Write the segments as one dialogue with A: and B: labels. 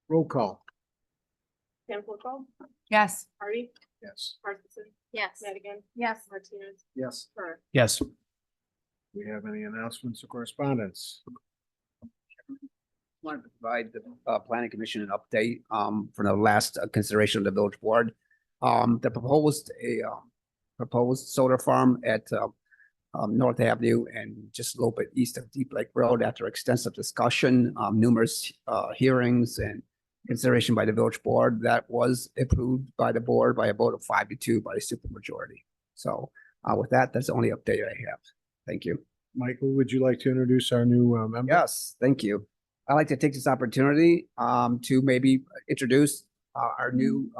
A: Roll call.
B: Campoco,
C: Yes.
B: Hardy,
A: Yes.
B: Parkinson,
C: Yes.
B: Madigan,
C: Yes.
B: Martinez,
A: Yes.
B: Burr.
D: Yes.
A: Do we have any announcements or correspondence?
E: Wanted to provide the planning commission an update from the last consideration of the village board. The proposed solar farm at North Avenue and just a little bit east of Deep Lake Road, after extensive discussion, numerous hearings and consideration by the village board, that was approved by the board by a vote of 5-2 by a supermajority. So with that, that's the only update I have. Thank you.
A: Michael, would you like to introduce our new member?
E: Yes, thank you. I'd like to take this opportunity to maybe introduce our new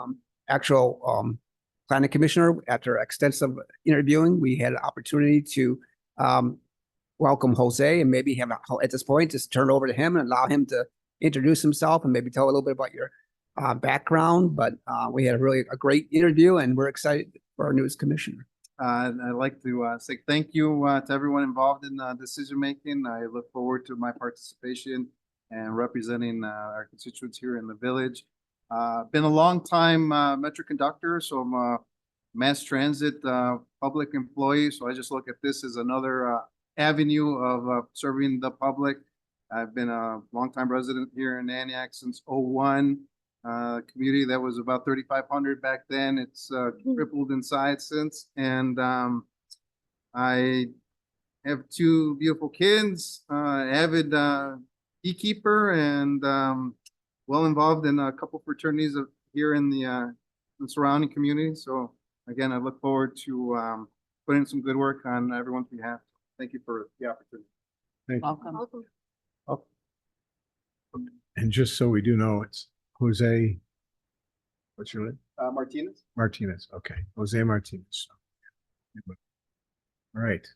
E: actual planning commissioner. After extensive interviewing, we had an opportunity to welcome Jose, and maybe have at this point just turn it over to him and allow him to introduce himself and maybe tell a little bit about your background. But we had a great interview, and we're excited for our newest commissioner.
F: I'd like to say thank you to everyone involved in decision making. I look forward to my participation and representing our constituents here in the village. Been a long time Metro conductor, so I'm a mass transit public employee. So I just look at this as another avenue of serving the public. I've been a longtime resident here in Antioch since '01. Community that was about 3,500 back then. It's tripled in size since. And I have two beautiful kids, avid beekeeper, and well involved in a couple fraternities here in the surrounding community. So again, I look forward to putting in some good work on everyone's behalf. Thank you for the opportunity.
A: Thank you.
C: Welcome.
A: And just so we do know, it's Jose, what's your name?
F: Martinez?
A: Martinez. Okay, Jose Martinez. All right.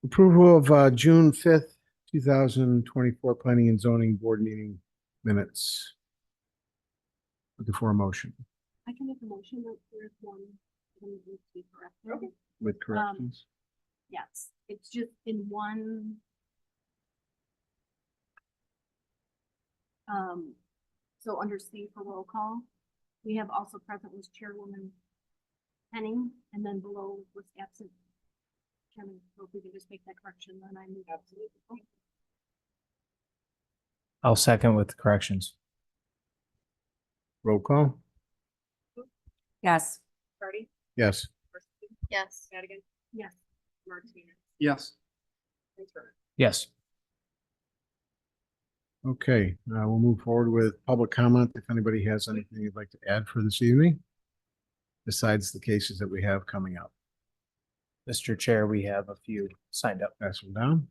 A: Approval of June 5th, 2024 Planning and Zoning Board meeting minutes. Looking for a motion
B: I can make a motion that there's one that needs to be corrected.
A: with corrections.
B: Yes, it's just in one. So under C for roll call, we have also present was Chairwoman Henning, and then below was absent Chairman. So if we could just make that correction, then I move. Absolutely.
D: I'll second with the corrections.
A: Roll call.
C: Yes.
B: Hardy,
A: Yes.
B: Parkinson,
C: Yes.
B: Madigan. Yes. Martinez.
F: Yes.
B: And Burr.
D: Yes.
A: Okay, we'll move forward with public comment. If anybody has anything you'd like to add for this evening, besides the cases that we have coming up.
D: Mr. Chair, we have a few signed up.
A: Pass them down.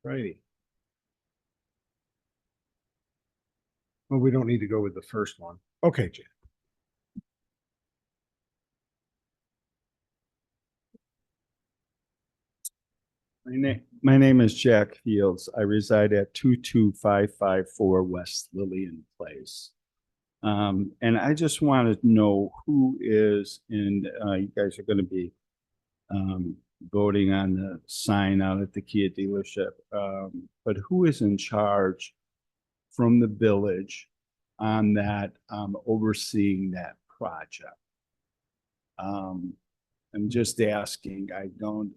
A: Righty. Well, we don't need to go with the first one. Okay, Jan.
G: My name is Jack Fields. I reside at 22554 West Lillian Place. And I just wanted to know who is in, you guys are going to be voting on the sign out at the Kia dealership. But who is in charge from the village on that, overseeing that project? I'm just asking. I don't,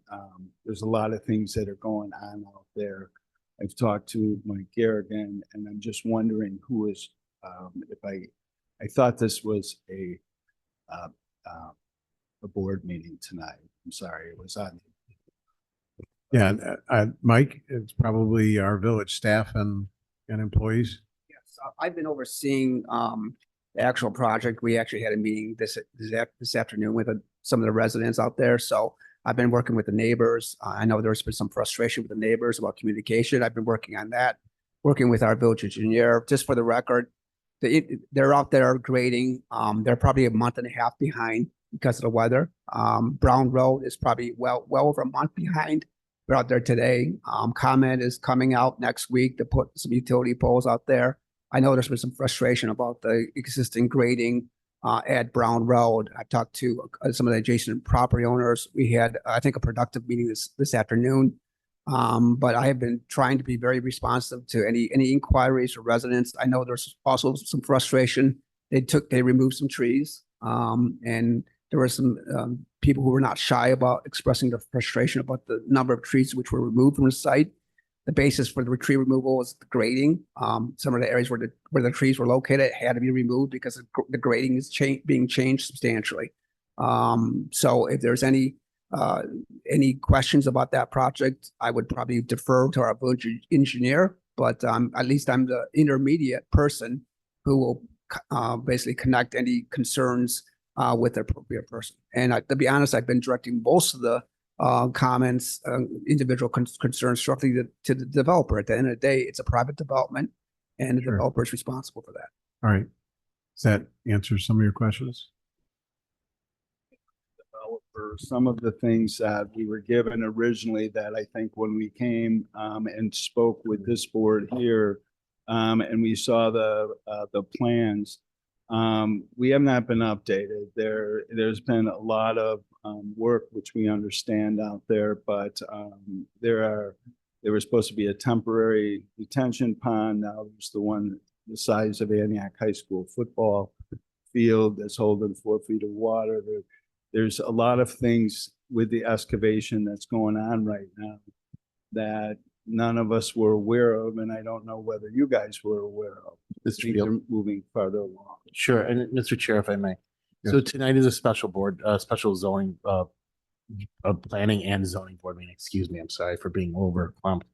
G: there's a lot of things that are going on out there. I've talked to Mike Garrigan, and I'm just wondering who is, if I thought this was a board meeting tonight. I'm sorry, it was on.
A: Yeah, Mike, it's probably our village staff and employees.
E: Yes, I've been overseeing the actual project. We actually had a meeting this afternoon with some of the residents out there. So I've been working with the neighbors. I know there's been some frustration with the neighbors about communication. I've been working on that, working with our village engineer. Just for the record, they're out there grading. They're probably a month and a half behind because of the weather. Brown Road is probably well over a month behind. We're out there today. Comment is coming out next week to put some utility poles out there. I know there's been some frustration about the existing grading at Brown Road. I've talked to some of the adjacent property owners. We had, I think, a productive meeting this afternoon. But I have been trying to be very responsive to any inquiries or residents. I know there's also some frustration. They removed some trees. And there were some people who were not shy about expressing their frustration about the number of trees which were removed from the site. The basis for the tree removal was the grading. Some of the areas where the trees were located had to be removed because the grading is being changed substantially. So if there's any questions about that project, I would probably defer to our village engineer, but at least I'm the intermediate person who will basically connect any concerns with the appropriate person. And to be honest, I've been directing most of the comments, individual concerns directly to the developer. At the end of the day, it's a private development and the
A: Sure.
E: developer is responsible for that.
A: All right. Does that answer some of your questions?
G: Developer, some of the things that we were given originally that I think when we came and spoke with this board here and we saw the plans, we have not been updated. There's been a lot of work which we understand out there, but there was supposed to be a temporary detention pond. Now there's the one the size of Antioch High School football field that's holding 4 feet of water. There's a lot of things with the excavation that's going on right now that none of us were aware of, and I don't know whether you guys were aware of.
H: Mr.
G: Things
H: Field.
G: are moving farther along.
H: Sure, and Mr. Chair, if I may. So tonight is a special board, special zoning, planning and zoning board meeting. Excuse me, I'm sorry for being over clumped.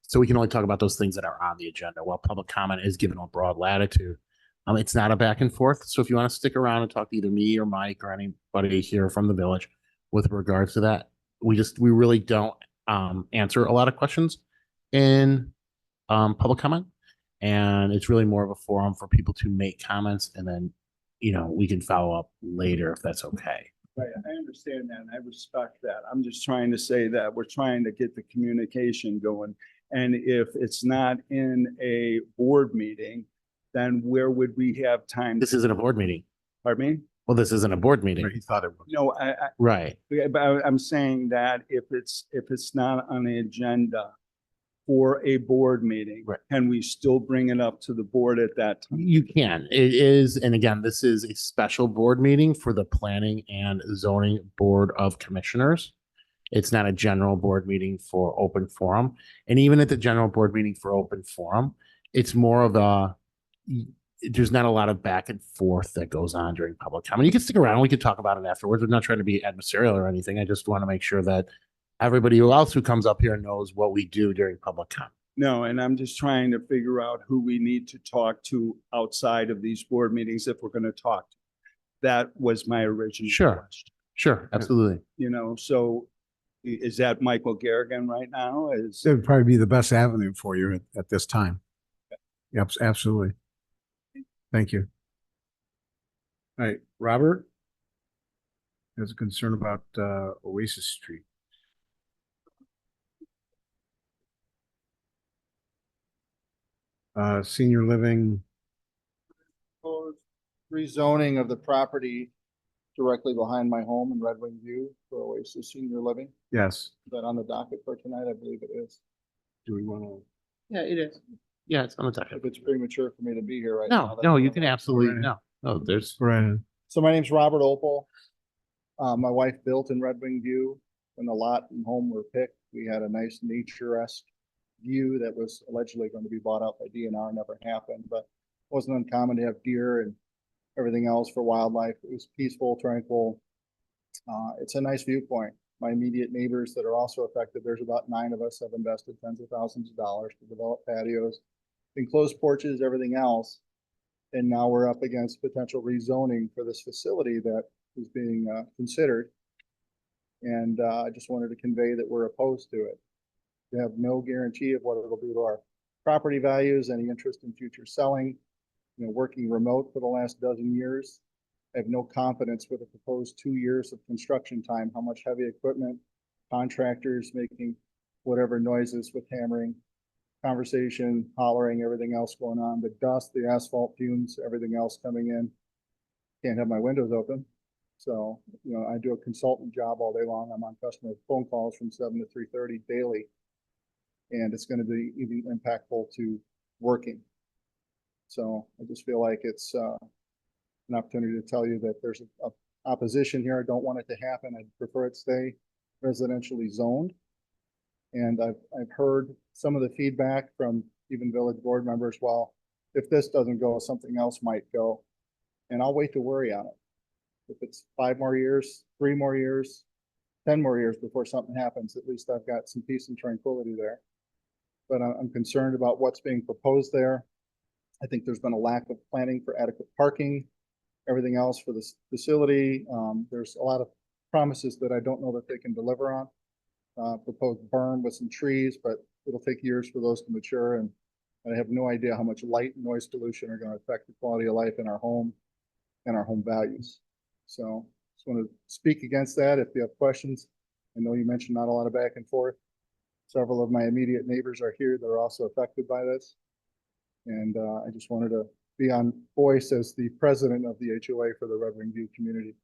H: So we can only talk about those things that are on the agenda, while public comment is given a broad latitude. It's not a back and forth. So if you want to stick around and talk to either me or Mike or anybody here from the village with regards to that, we really don't answer a lot of questions in public comment. And it's really more of a forum for people to make comments, and then, we can follow up later if that's okay.
G: Right, I understand that and I respect that. I'm just trying to say that we're trying to get the communication going. And if it's not in a board meeting, then where would we have time?
H: This isn't a board meeting.
G: Pardon me?
H: Well, this isn't a board meeting.
A: He thought it was.
G: No,
H: Right.
G: I'm saying that if it's not on the agenda for a board meeting,
H: Right.
G: can we still bring it up to the board at that time?
H: You can. It is, and again, this is a special board meeting for the Planning and Zoning Board of Commissioners. It's not a general board meeting for open forum. And even at the general board meeting for open forum, it's more of there's not a lot of back and forth that goes on during public comment. You can stick around. We could talk about it afterwards. We're not trying to be adversarial or anything. I just want to make sure that everybody else who comes up here knows what we do during public comment.
G: No, and I'm just trying to figure out who we need to talk to outside of these board meetings if we're going to talk. That was my original question.
H: Sure, absolutely.
G: So is that Michael Garrigan right now?
A: That would probably be the best avenue for you at this time. Yep, absolutely. Thank you. All right, Robert has a concern about Oasis Street. Senior living.
F: Proposed rezoning of the property directly behind my home in Red Wing View for Oasis Senior Living.
A: Yes.
F: Is that on the docket for tonight? I believe it is.
A: Do we want to?
H: Yeah, it is. Yeah, it's on the docket.
F: If it's premature for me to be here right now.
H: No, you can absolutely,
A: Right.
H: no, there's,
A: Right.
F: So my name's Robert Opal. My wife built in Red Wing View. When the lot and home were picked, we had a nice nature-esque view that was allegedly going to be bought out by DNR. Never happened, but it wasn't uncommon to have deer and everything else for wildlife. It was peaceful, tranquil. It's a nice viewpoint. My immediate neighbors that are also affected, there's about 9 of us have invested tens of thousands of dollars to develop patios, enclosed porches, everything else. And now we're up against potential rezoning for this facility that is being considered. And I just wanted to convey that we're opposed to it. We have no guarantee of what it'll do to our property values, any interest in future selling. Working remote for the last dozen years, I have no confidence with the proposed 2 years of construction time, how much heavy equipment, contractors making whatever noises with hammering, conversation, hollering, everything else going on, the dust, the asphalt fumes, everything else coming in. Can't have my windows open. So, I do a consultant job all day long. I'm on customer phone calls from 7 to 3:30 daily. and it's going to be even impactful to working. So I just feel like it's an opportunity to tell you that there's a opposition here. I don't want it to happen. I'd prefer it stay residentially zoned. And I've heard some of the feedback from even village board members. Well, if this doesn't go, something else might go. And I'll wait to worry on it. If it's 5 more years, 3 more years, 10 more years before something happens, at least I've got some peace and tranquility there. But I'm concerned about what's being proposed there. I think there's been a lack of planning for adequate parking, everything else for this facility. There's a lot of promises that I don't know that they can deliver on. Proposed berm with some trees, but it'll take years for those to mature. And I have no idea how much light and noise pollution are going to affect the quality of life in our home and our home values. So just want to speak against that. If you have questions, I know you mentioned not a lot of back and forth. Several of my immediate neighbors are here. They're also affected by this. And I just wanted to be on voice as the president of the HOA for the Red Wing View community.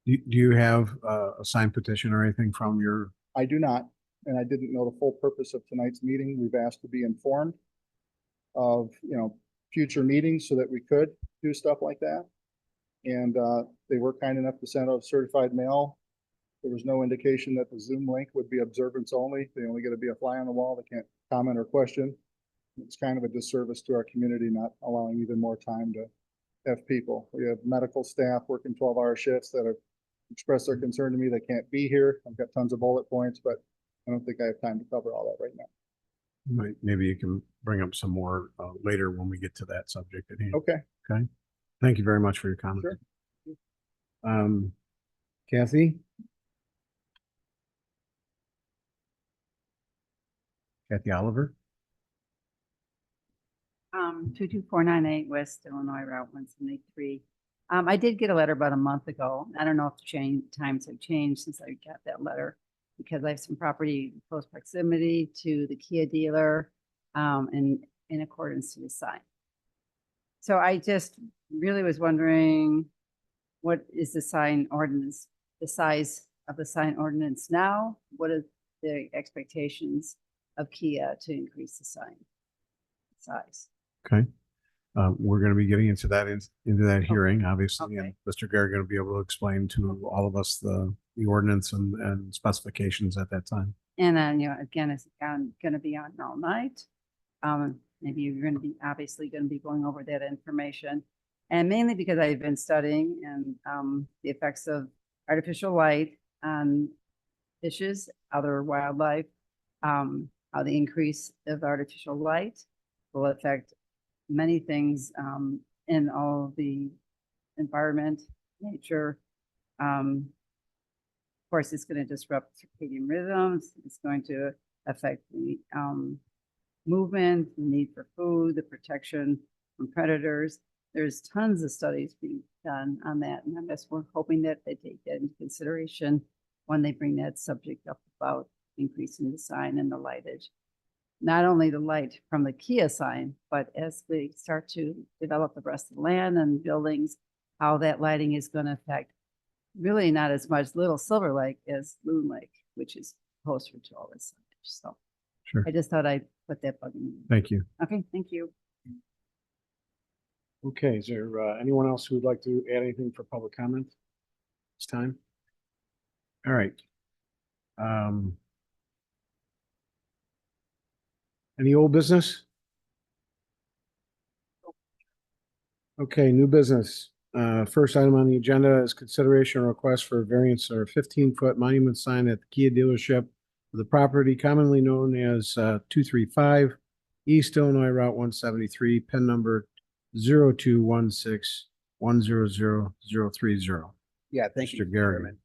A: Do you have a signed petition or anything from your?
F: I do not, and I didn't know the full purpose of tonight's meeting. We've asked to be informed of, future meetings so that we could do stuff like that. And they were kind enough to send out certified mail. There was no indication that the Zoom link would be observance only. They only get to be a fly on the wall. They can't comment or question. It's kind of a disservice to our community, not allowing even more time to have people. We have medical staff working 12-hour shifts that have expressed their concern to me. They can't be here. I've got tons of bullet points, but I don't think I have time to cover all that right now.
A: Maybe you can bring up some more later when we get to that subject at hand.
F: Okay.
A: Okay. Thank you very much for your comments.
F: Sure.
A: Kathy? Kathy Oliver?
C: 22498 West Illinois Route 173. I did get a letter about a month ago. I don't know if times have changed since I got that letter, because I have some property in close proximity to the Kia dealer, and in accordance to the sign. So I just really was wondering, what is the sign ordinance, the size of the sign ordinance now? What are the expectations of Kia to increase the sign size?
A: Okay. We're going to be getting into that hearing, obviously, and
C: Okay.
A: Mr. Gary going to be able to explain to all of us the ordinance and specifications at that time.
C: And then, again, it's going to be on all night. Maybe you're going to be obviously going to be going over that information. And mainly because I've been studying and the effects of artificial light on fishes, other wildlife, how the increase of artificial light will affect many things in all the environment, nature. Of course, it's going to disrupt circadian rhythms. It's going to affect the movement, the need for food, the protection from predators. There's tons of studies being done on that, and I'm just hoping that they take that into consideration when they bring that subject up about increasing the sign and the lightage. Not only the light from the Kia sign, but as we start to develop the rest of the land and buildings, how that lighting is going to affect really not as much Little Silver Lake as Loon Lake, which is closer to all this. So
A: Sure.
C: I just thought I'd put that bug in you.
A: Thank you.
C: Okay, thank you.
A: Okay. Is there anyone else who would like to add anything for public comment this time? All right. Any old business? Okay, new business. First item on the agenda is consideration request for a variance or a 15-foot monument sign at the Kia dealership for the property commonly known as 235 East Illinois Route 173, PIN number 0216100030.
E: Yeah, thank you.
A: Mr. Gary.
E: Chairman.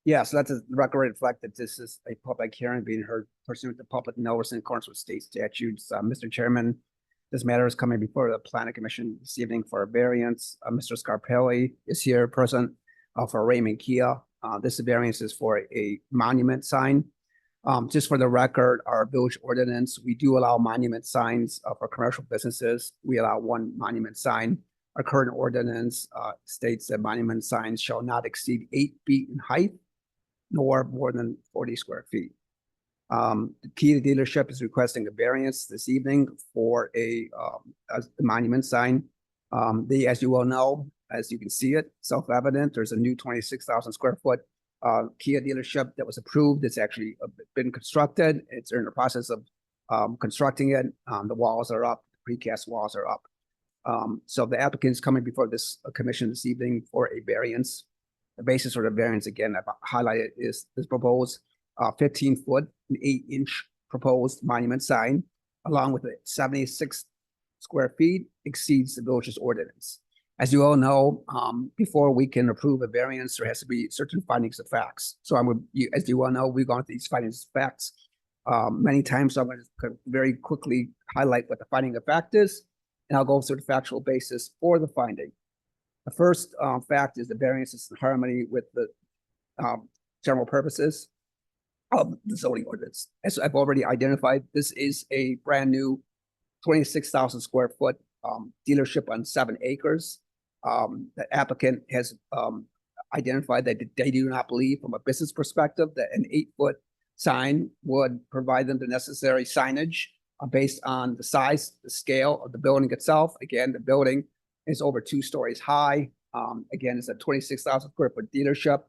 E: Yeah, so that's a record reflect that this is a public hearing being heard pursuant to public notice in accordance with state statutes. Mr. Chairman, this matter is coming before the planning commission this evening for a variance. Mr. Scarpelli is here present for Raymond Kia. This variance is for a monument sign. Just for the record, our village ordinance, we do allow monument signs for commercial businesses. We allow one monument sign. Our current ordinance states that monument signs shall not exceed 8 feet in height, nor more than 40 square feet. The Kia dealership is requesting a variance this evening for a monument sign. As you well know, as you can see it, self-evident, there's a new 26,000 square foot Kia dealership that was approved. It's actually been constructed. It's in the process of constructing it. The walls are up, precast walls are up. So the applicant is coming before this commission this evening for a variance. The basis for the variance, again, I've highlighted, is this proposed 15-foot and 8-inch proposed monument sign, along with a 76 square feet exceeds the village's ordinance. As you all know, before we can approve a variance, there has to be certain findings of facts. So as you all know, we've gone through these findings of facts many times. So I'm going to very quickly highlight what the finding of fact is, and I'll go through the factual basis for the finding. The first fact is the variance is in harmony with the general purposes of the zoning ordinance. As I've already identified, this is a brand new 26,000 square foot dealership on 7 acres. The applicant has identified that they do not believe from a business perspective that an 8-foot sign would provide them the necessary signage based on the size, the scale of the building itself. Again, the building is over 2 stories high. Again, it's a 26,000 square foot dealership,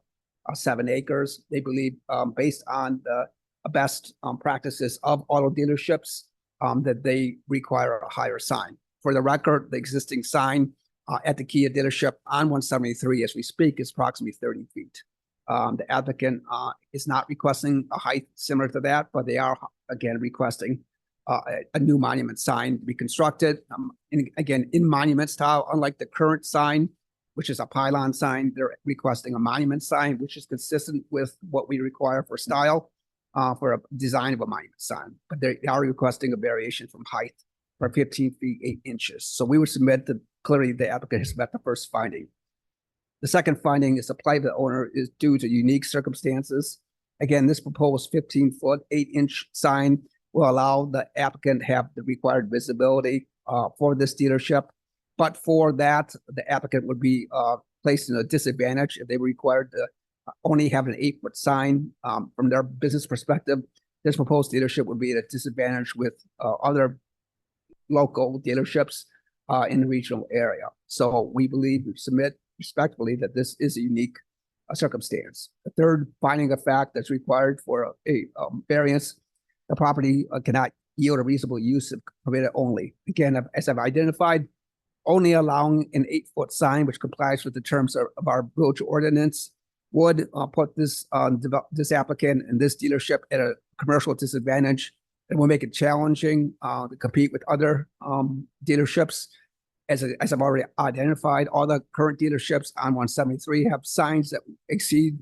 E: 7 acres. They believe, based on the best practices of auto dealerships, that they require a higher sign. For the record, the existing sign at the Kia dealership on 173 as we speak is approximately 30 feet. The applicant is not requesting a height similar to that, but they are, again, requesting a new monument sign to be constructed. Again, in monument style, unlike the current sign, which is a pylon sign, they're requesting a monument sign, which is consistent with what we require for style for a design of a monument sign. But they are requesting a variation from height for 15 feet, 8 inches. So we would submit that clearly the applicant has met the first finding. The second finding is the plight of the owner is due to unique circumstances. Again, this proposed 15-foot, 8-inch sign will allow the applicant to have the required visibility for this dealership. But for that, the applicant would be placed in a disadvantage if they were required to only have an 8-foot sign. From their business perspective, this proposed dealership would be at a disadvantage with other local dealerships in the regional area. So we believe, we submit respectfully that this is a unique circumstance. The third finding of fact that's required for a variance, the property cannot yield a reasonable use if permitted only. Again, as I've identified, only allowing an 8-foot sign, which complies with the terms of our village ordinance, would put this applicant and this dealership at a commercial disadvantage, and will make it challenging to compete with other dealerships. As I've already identified, all the current dealerships on 173 have signs that exceed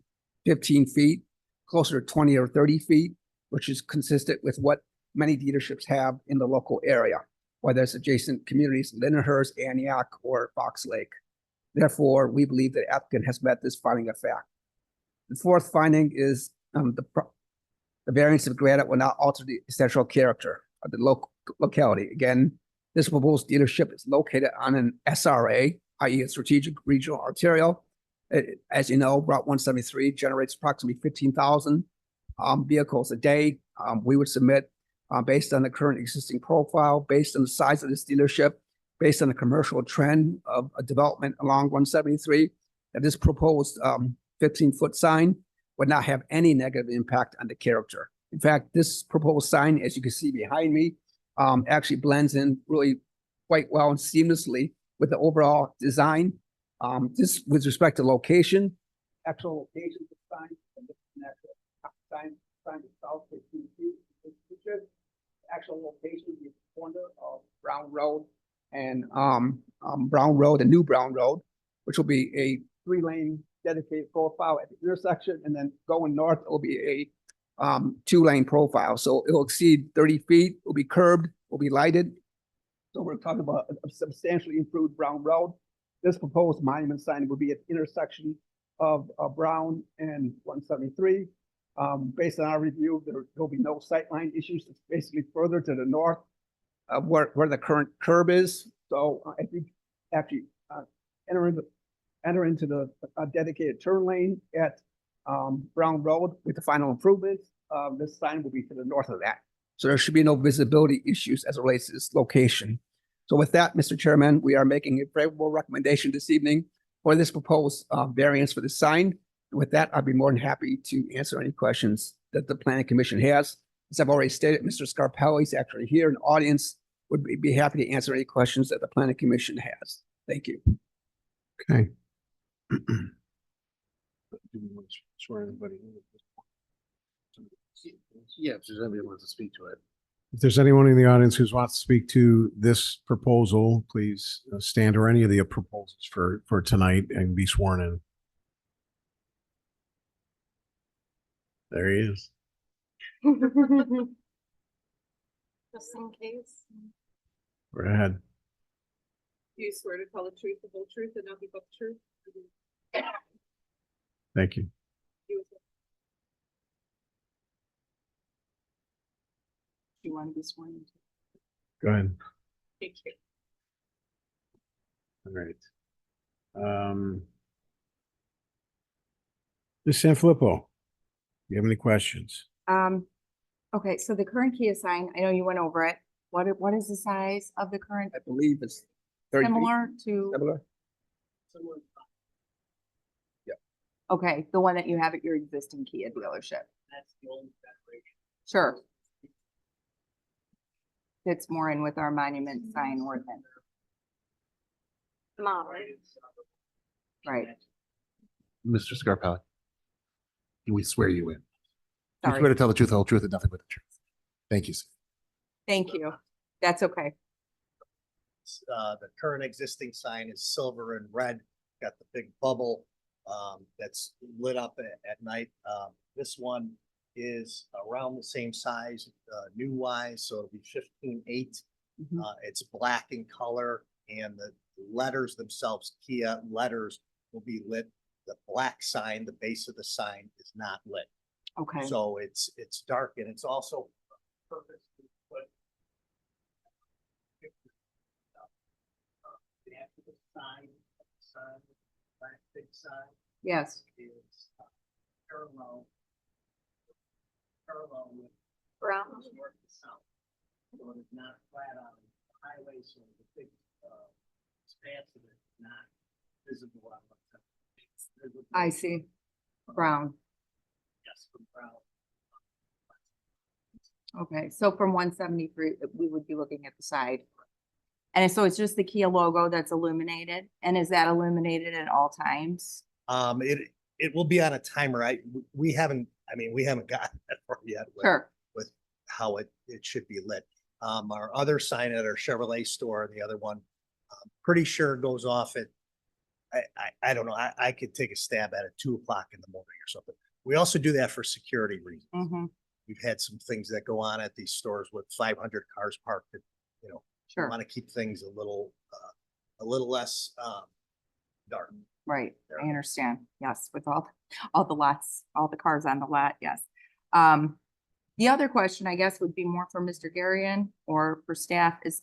E: 15 feet, closer to 20 or 30 feet, which is consistent with what many dealerships have in the local area, whether it's adjacent communities, Lindenhurst, Antioch, or Fox Lake. Therefore, we believe that the applicant has met this finding of fact. The fourth finding is the variance of granted will not alter the essential character of the locality. Again, this proposed dealership is located on an SRA, i.e. a strategic regional arterial. As you know, Route 173 generates approximately 15,000 vehicles a day. We would submit, based on the current existing profile, based on the size of this dealership, based on the commercial trend of a development along 173, that this proposed 15-foot sign would not have any negative impact on the character. In fact, this proposed sign, as you can see behind me, actually blends in really quite well and seamlessly with the overall design. This, with respect to location, actual location of the sign, and the sign itself, 15 feet, actual location is the corner of Brown Road and New Brown Road, which will be a 3-lane dedicated profile at the intersection, and then going north, it will be a 2-lane profile. So it will exceed 30 feet, it will be curbed, it will be lighted. So we're talking about a substantially improved Brown Road. This proposed monument sign will be at the intersection of Brown and 173. Based on our review, there will be no sightline issues. It's basically further to the north of where the current curb is. So I think actually enter into the dedicated turn lane at Brown Road with the final improvements. this sign will be to the north of that. So there should be no visibility issues as it relates to this location. So with that, Mr. Chairman, we are making a favorable recommendation this evening for this proposed variance for the sign. With that, I'd be more than happy to answer any questions that the planning commission has. As I've already stated, Mr. Scarpelli is actually here in the audience, would be happy to answer any questions that the planning commission has. Thank you.
A: Okay.
H: Do we want to swear anybody in at this point? Yeah, if there's anybody who wants to speak to it.
A: If there's anyone in the audience who wants to speak to this proposal, please stand, or any of the proposals for tonight, and be sworn in. There he is.
B: Just in case.
A: Go ahead.
I: Do you swear to tell the truth, the whole truth, and nothing but the truth?
A: Thank you.
C: You want to be sworn in?
A: Go ahead.
I: Thank you.
A: All right. Ms. Sanfilippo, do you have any questions?
J: Okay, so the current Kia sign, I know you went over it. What is the size of the current,
E: I believe it's 30 feet.
J: similar to,
E: Similar?
J: okay, the one that you have at your existing Kia dealership?
D: That's the old federation.
J: Sure. Fits more in with our monument sign ordinance,
B: Model.
J: right?
H: Mr. Scarpelli, we swear you in. You
J: Sorry.
H: swear to tell the truth, the whole truth, and nothing but the truth. Thank you, sir.
J: Thank you. That's okay.
K: The current existing sign is silver and red, got the big bubble that's lit up at night. This one is around the same size, new wise, so it'll be 15.8.
J: Mhm.
K: It's black in color, and the letters themselves, Kia letters, will be lit. The black sign, the base of the sign is not lit.
J: Okay,
K: So it's dark, and it's also purposely put after the sign, black big sign
J: yes,
K: is parallel with
B: Brown.
K: north to south. So it is not flat on the highway, so the big expanse of it is not visible on what's up. It's visible,
J: I see. Brown.
K: yes, from brown.
J: Okay, so from 173, we would be looking at the side. And so it's just the Kia logo that's illuminated, and is that illuminated at all times?
K: It will be on a timer. We haven't gotten that far yet with
J: Sure,
K: how it should be lit. Our other sign at our Chevrolet store, and the other one, pretty sure goes off at, I don't know, I could take a stab at it 2 o'clock in the morning or something. We also do that for security reasons.
J: mm-hmm,
K: We've had some things that go on at these stores with 500 cars parked that, we
J: sure,
K: want to keep things a little less dark.
J: right,
K: There.
J: I understand, yes, with all the lots, all the cars on the lot, yes. The other question, I guess, would be more for Mr. Garion or for staff is,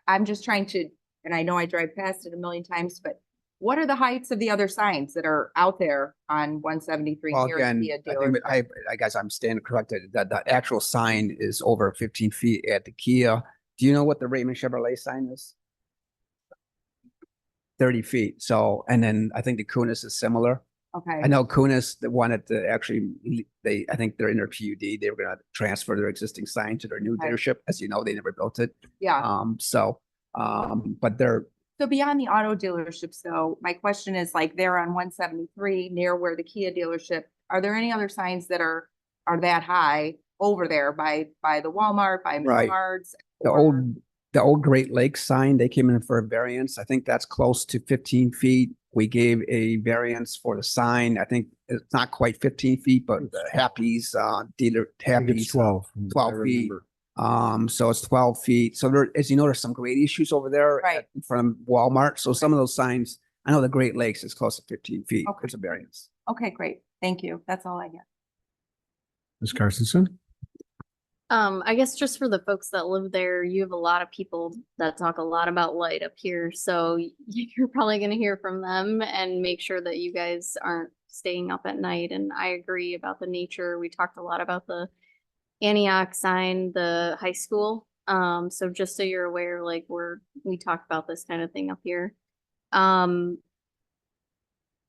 J: I'm just trying to, and I know I drive past it a million times, but what are the heights of the other signs that are out there on 173
E: Well,
J: near
E: again,
J: Kia
E: I think
J: dealership?
E: that I guess I'm standing corrected, that the actual sign is over 15 feet at the Kia. Do you know what the Raymond Chevrolet sign is? 30 feet. So, and then I think the Kunis is similar.
J: Okay,
E: I know Kunis, the one at the I think they're in their PUD. They were gonna transfer their existing sign to their new
J: Okay.
E: dealership. As you know, they never built it.
J: yeah.
E: But they're,
J: So beyond the auto dealerships, though, my question is like they're on 173 near where the Kia dealership, are there any other signs that are that high over there by the Walmart, by
E: Right.
J: Menards?
E: the old Great Lakes sign, they came in for a variance. I think that's close to 15 feet. We gave a variance for the sign. I think it's not quite 15 feet, but the Happy's dealer,
A: I think it's
E: Happy's
A: 12.
E: 12
A: I
E: feet.
A: remember.
E: So it's 12 feet. So there, as you know, there's some grade issues over there
J: Right.
E: from Walmart. So some of those signs, I know the Great Lakes is close to 15 feet.
J: Okay.
E: It's a variance.
J: Okay, great. Thank you. That's all I get.
A: Ms. Carstensen?
L: I guess just for the folks that live there, you have a lot of people that talk a lot about light up here. So you're probably going to hear from them and make sure that you guys aren't staying up at night, and I agree about the nature. We talked a lot about the Antioch sign, the high school. So just so you're aware, like we talk about this kind of thing up here.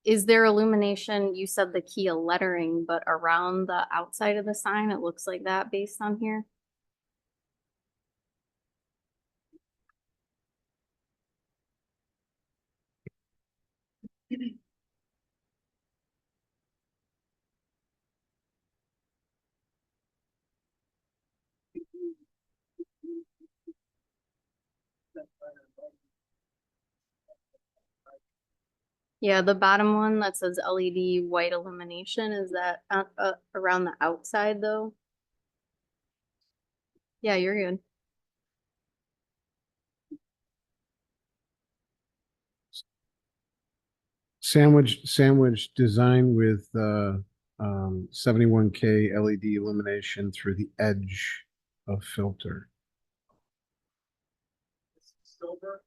L: Is there illumination? You said the Kia lettering, but around the outside of the sign, it looks like that based on here. Yeah, the bottom one that says LED white illumination, is that around the outside though? Yeah, you're good.
A: Sandwich design with 71K LED illumination through the edge of filter.
K: Silver.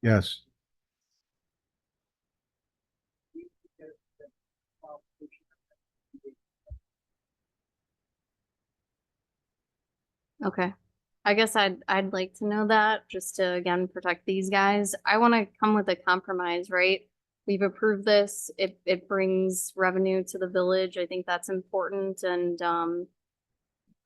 A: Yes.
L: Okay. I guess I'd like to know that just to again protect these guys. I want to come with a compromise, right? We've approved this. It brings revenue to the village. I think that's important, and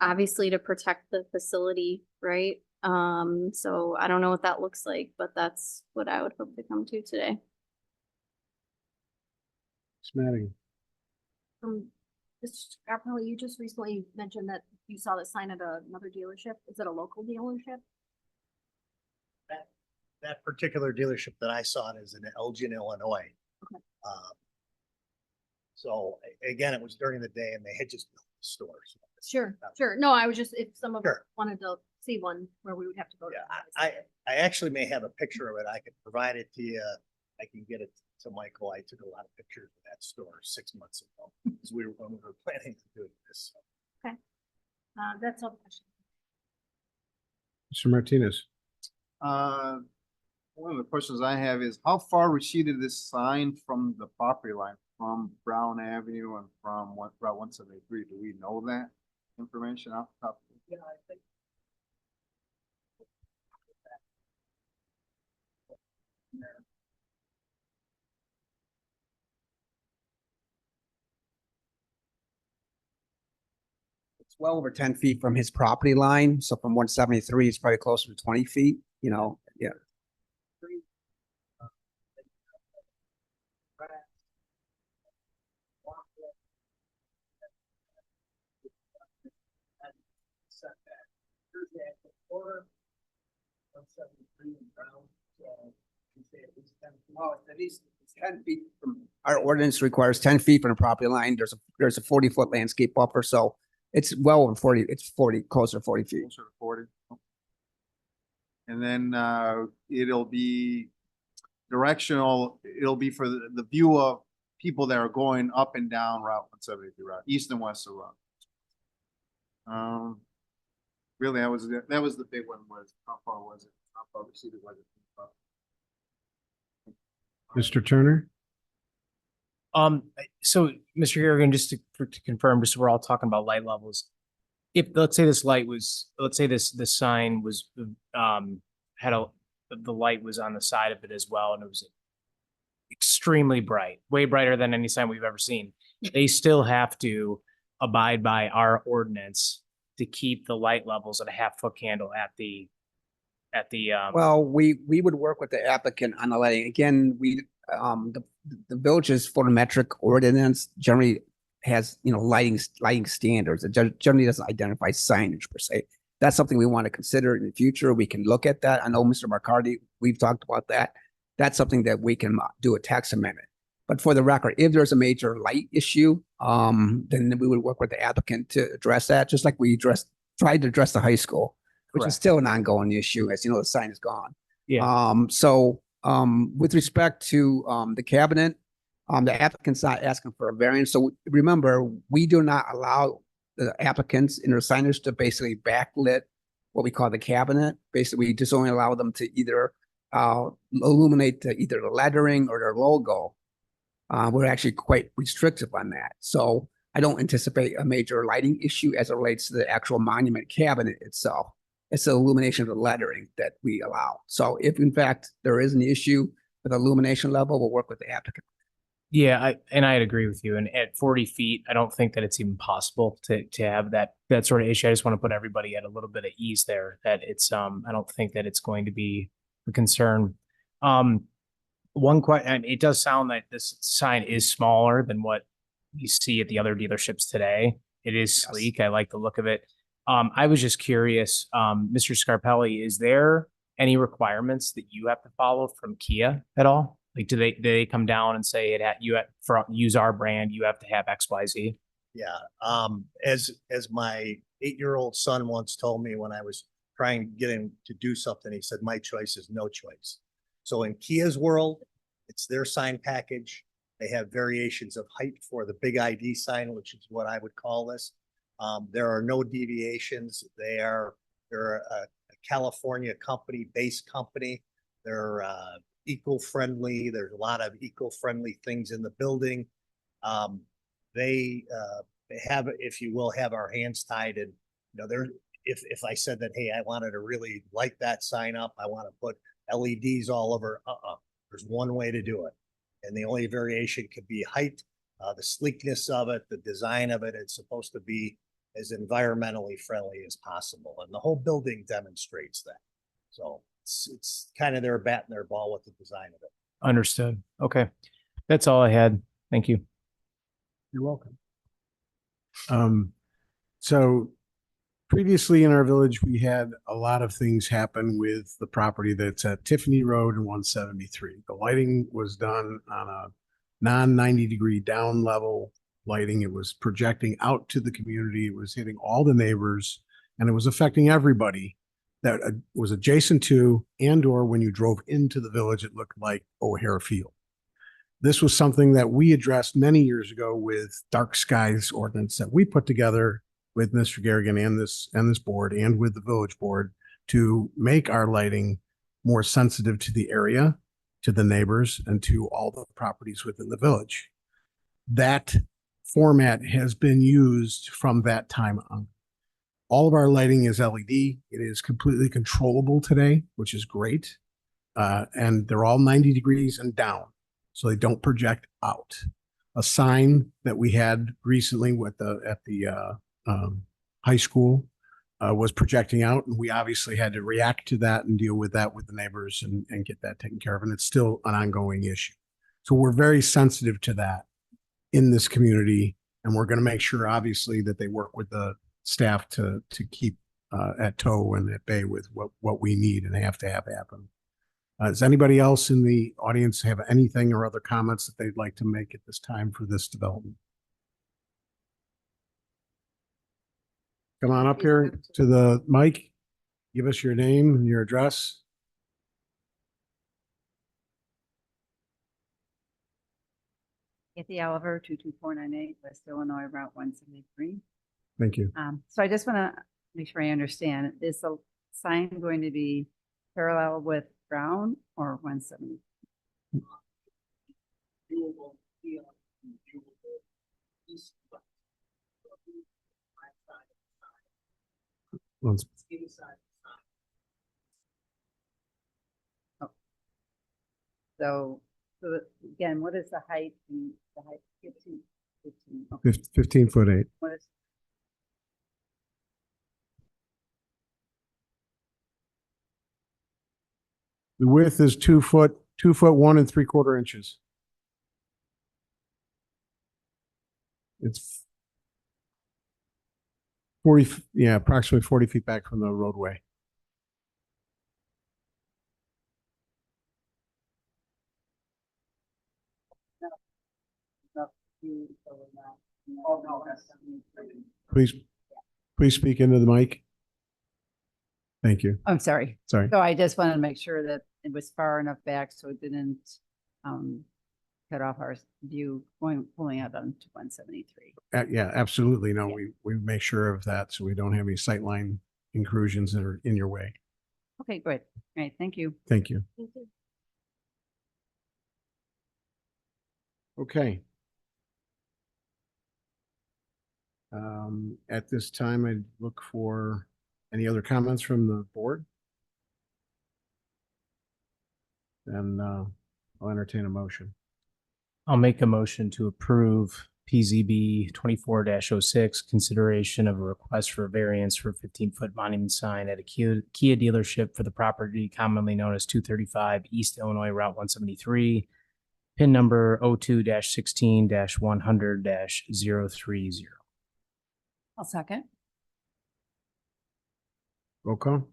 L: obviously to protect the facility, right? So I don't know what that looks like, but that's what I would hope to come to today.
A: Smatting.
B: Mr. Scarpelli, you just recently mentioned that you saw the sign at another dealership. Is it a local dealership?
K: That particular dealership that I saw it is in Elgin, Illinois.
B: Okay.
K: So again, it was during the day and they had just built the store. So
B: Sure, sure. No, I was just, if some of us
K: Sure.
B: wanted to see one where we would have to go to.
K: Yeah, I actually may have a picture of it. I could provide it to you. I can get it to Michael. I took a lot of pictures of that store 6 months ago because when we were planning to do this. So.
B: That's all the questions.
A: Mr. Martinez.
F: One of the questions I have is how far receded this sign from the property line, from Brown Avenue and from Route 173? Do we know that information off the top?
K: Yeah, I think.
E: It's well over 10 feet from his property line. So from 173, it's probably closer to 20 feet, you know, yeah. It's 10 feet from, our ordinance requires 10 feet from the property line. There's a 40-foot landscape buffer, so it's well over 40, it's 40, closer to 40 feet.
F: Closer to 40. And then it'll be directional, it'll be for the view of people that are going up and down Route 173, right, east and west of Route. Really, that was the big one, was how far was it? How far receded was it?
A: Mr. Turner.
D: So Mr. Garrigan, just to confirm, just so we're all talking about light levels. If let's say this sign was had the light was on the side of it as well, and it was extremely bright, way brighter than any sign we've ever seen. They still have to abide by our ordinance to keep the light levels at a half-foot candle at the.
E: Well, we would work with the applicant on the lighting. Again, the village's photometric ordinance generally has, you know, lighting standards. It generally doesn't identify signage per se. That's something we want to consider in the future. We can look at that. I know Mr. McCarty, we've talked about that. That's something that we can do a text amendment. But for the record, if there's a major light issue, then we would work with the applicant to address that, just like we tried to address the high school, which is still an ongoing issue. As you know, the sign is gone.
D: Yeah.
E: With respect to the cabinet, the applicant's not asking for a variance. So remember, we do not allow the applicants in their signage to basically backlit what we call the cabinet. Basically, we just only allow them to either illuminate either the lettering or their logo. we're actually quite restrictive on that. So I don't anticipate a major lighting issue as it relates to the actual monument cabinet itself. It's the illumination of the lettering that we allow. So if in fact there is an issue with illumination level, we'll work with the applicant.
D: Yeah, I'd agree with you. And at 40 feet, I don't think that it's even possible to have that sort of issue. I just want to put everybody at a little bit of ease there that it's I don't think that it's going to be a concern. One question, and it does sound like this sign is smaller than what you see at the other dealerships today. It is sleek. I like the look of it. I was just curious, Mr. Scarpelli, is there any requirements that you have to follow from Kia at all? Like, do they come down and say use our brand, you have to have XYZ?
K: Yeah, as my 8-year-old son once told me when I was trying to get him to do something, he said, "My choice is no choice." So in Kia's world, it's their sign package. They have variations of height for the big ID sign, which is what I would call this. There are no deviations. They're a California company, based company. They're eco-friendly. There's a lot of eco-friendly things in the building. They have, if you will, have our hands tied. And if I said that, hey, I wanted to really light that sign up, I want to put LEDs all over. There's one way to do it, and the only variation could be height, the sleekness of it, the design of it. It's supposed to be as environmentally friendly as possible, and the whole building demonstrates that. So it's kind of their bat and their ball with the design of it.
D: Understood. Okay, that's all I had. Thank you.
A: You're welcome. So previously in our village, we had a lot of things happen with the property that's at Tiffany Road and 173. The lighting was done on a non-90-degree down level lighting. It was projecting out to the community. It was hitting all the neighbors, and it was affecting everybody that was adjacent to and/or when you drove into the village, it looked like O'Hare Field. This was something that we addressed many years ago with dark skies ordinance that we put together with Mr. Garrigan and this board and with the village board to make our lighting more sensitive to the area, to the neighbors, and to all the properties within the village. That format has been used from that time on. All of our lighting is LED. It is completely controllable today, which is great. And they're all 90 degrees and down, so they don't project out. A sign that we had recently at the high school was projecting out, and we obviously had to react to that and deal with that with the neighbors and get that taken care of. And it's still an ongoing issue. So we're very sensitive to that in this community, and we're going to make sure, obviously, that they work with the staff to keep at toe and at bay with what we need and have to have happen. Does anybody else in the audience have anything or other comments that they'd like to make at this time for this development? Come on up here to the mic. Give us your name and your address.
C: Kathy Oliver, 22498 West Illinois, Route 173.
A: Thank you.
C: So I just want to make sure I understand. Is the sign going to be parallel with Brown or 170? So again, what is the height? And the height 15. Okay.
A: 15'8".
C: What is
A: The width is 2 foot, 1 3/4 inches. It's 40, yeah, approximately 40 feet back from the roadway. Please speak into the mic. Thank you.
C: I'm sorry.
A: Sorry.
C: So I just wanted to make sure that it was far enough back so it didn't cut off our view pulling out onto 173.
A: Yeah, absolutely. No, we make sure of that so we don't have any sightline intrusions that are in your way.
C: Okay, great. All right, thank you.
A: Thank you.
B: Thank you.
A: Okay. At this time, I'd look for any other comments from the board? Then I'll entertain a motion.
D: I'll make a motion to approve PZB 24-06, consideration of a request for a variance for a 15-foot monument sign at a Kia dealership for the property commonly known as 235 East Illinois Route 173, PIN number 02-16-100-030.
J: I'll second.
A: Roll call?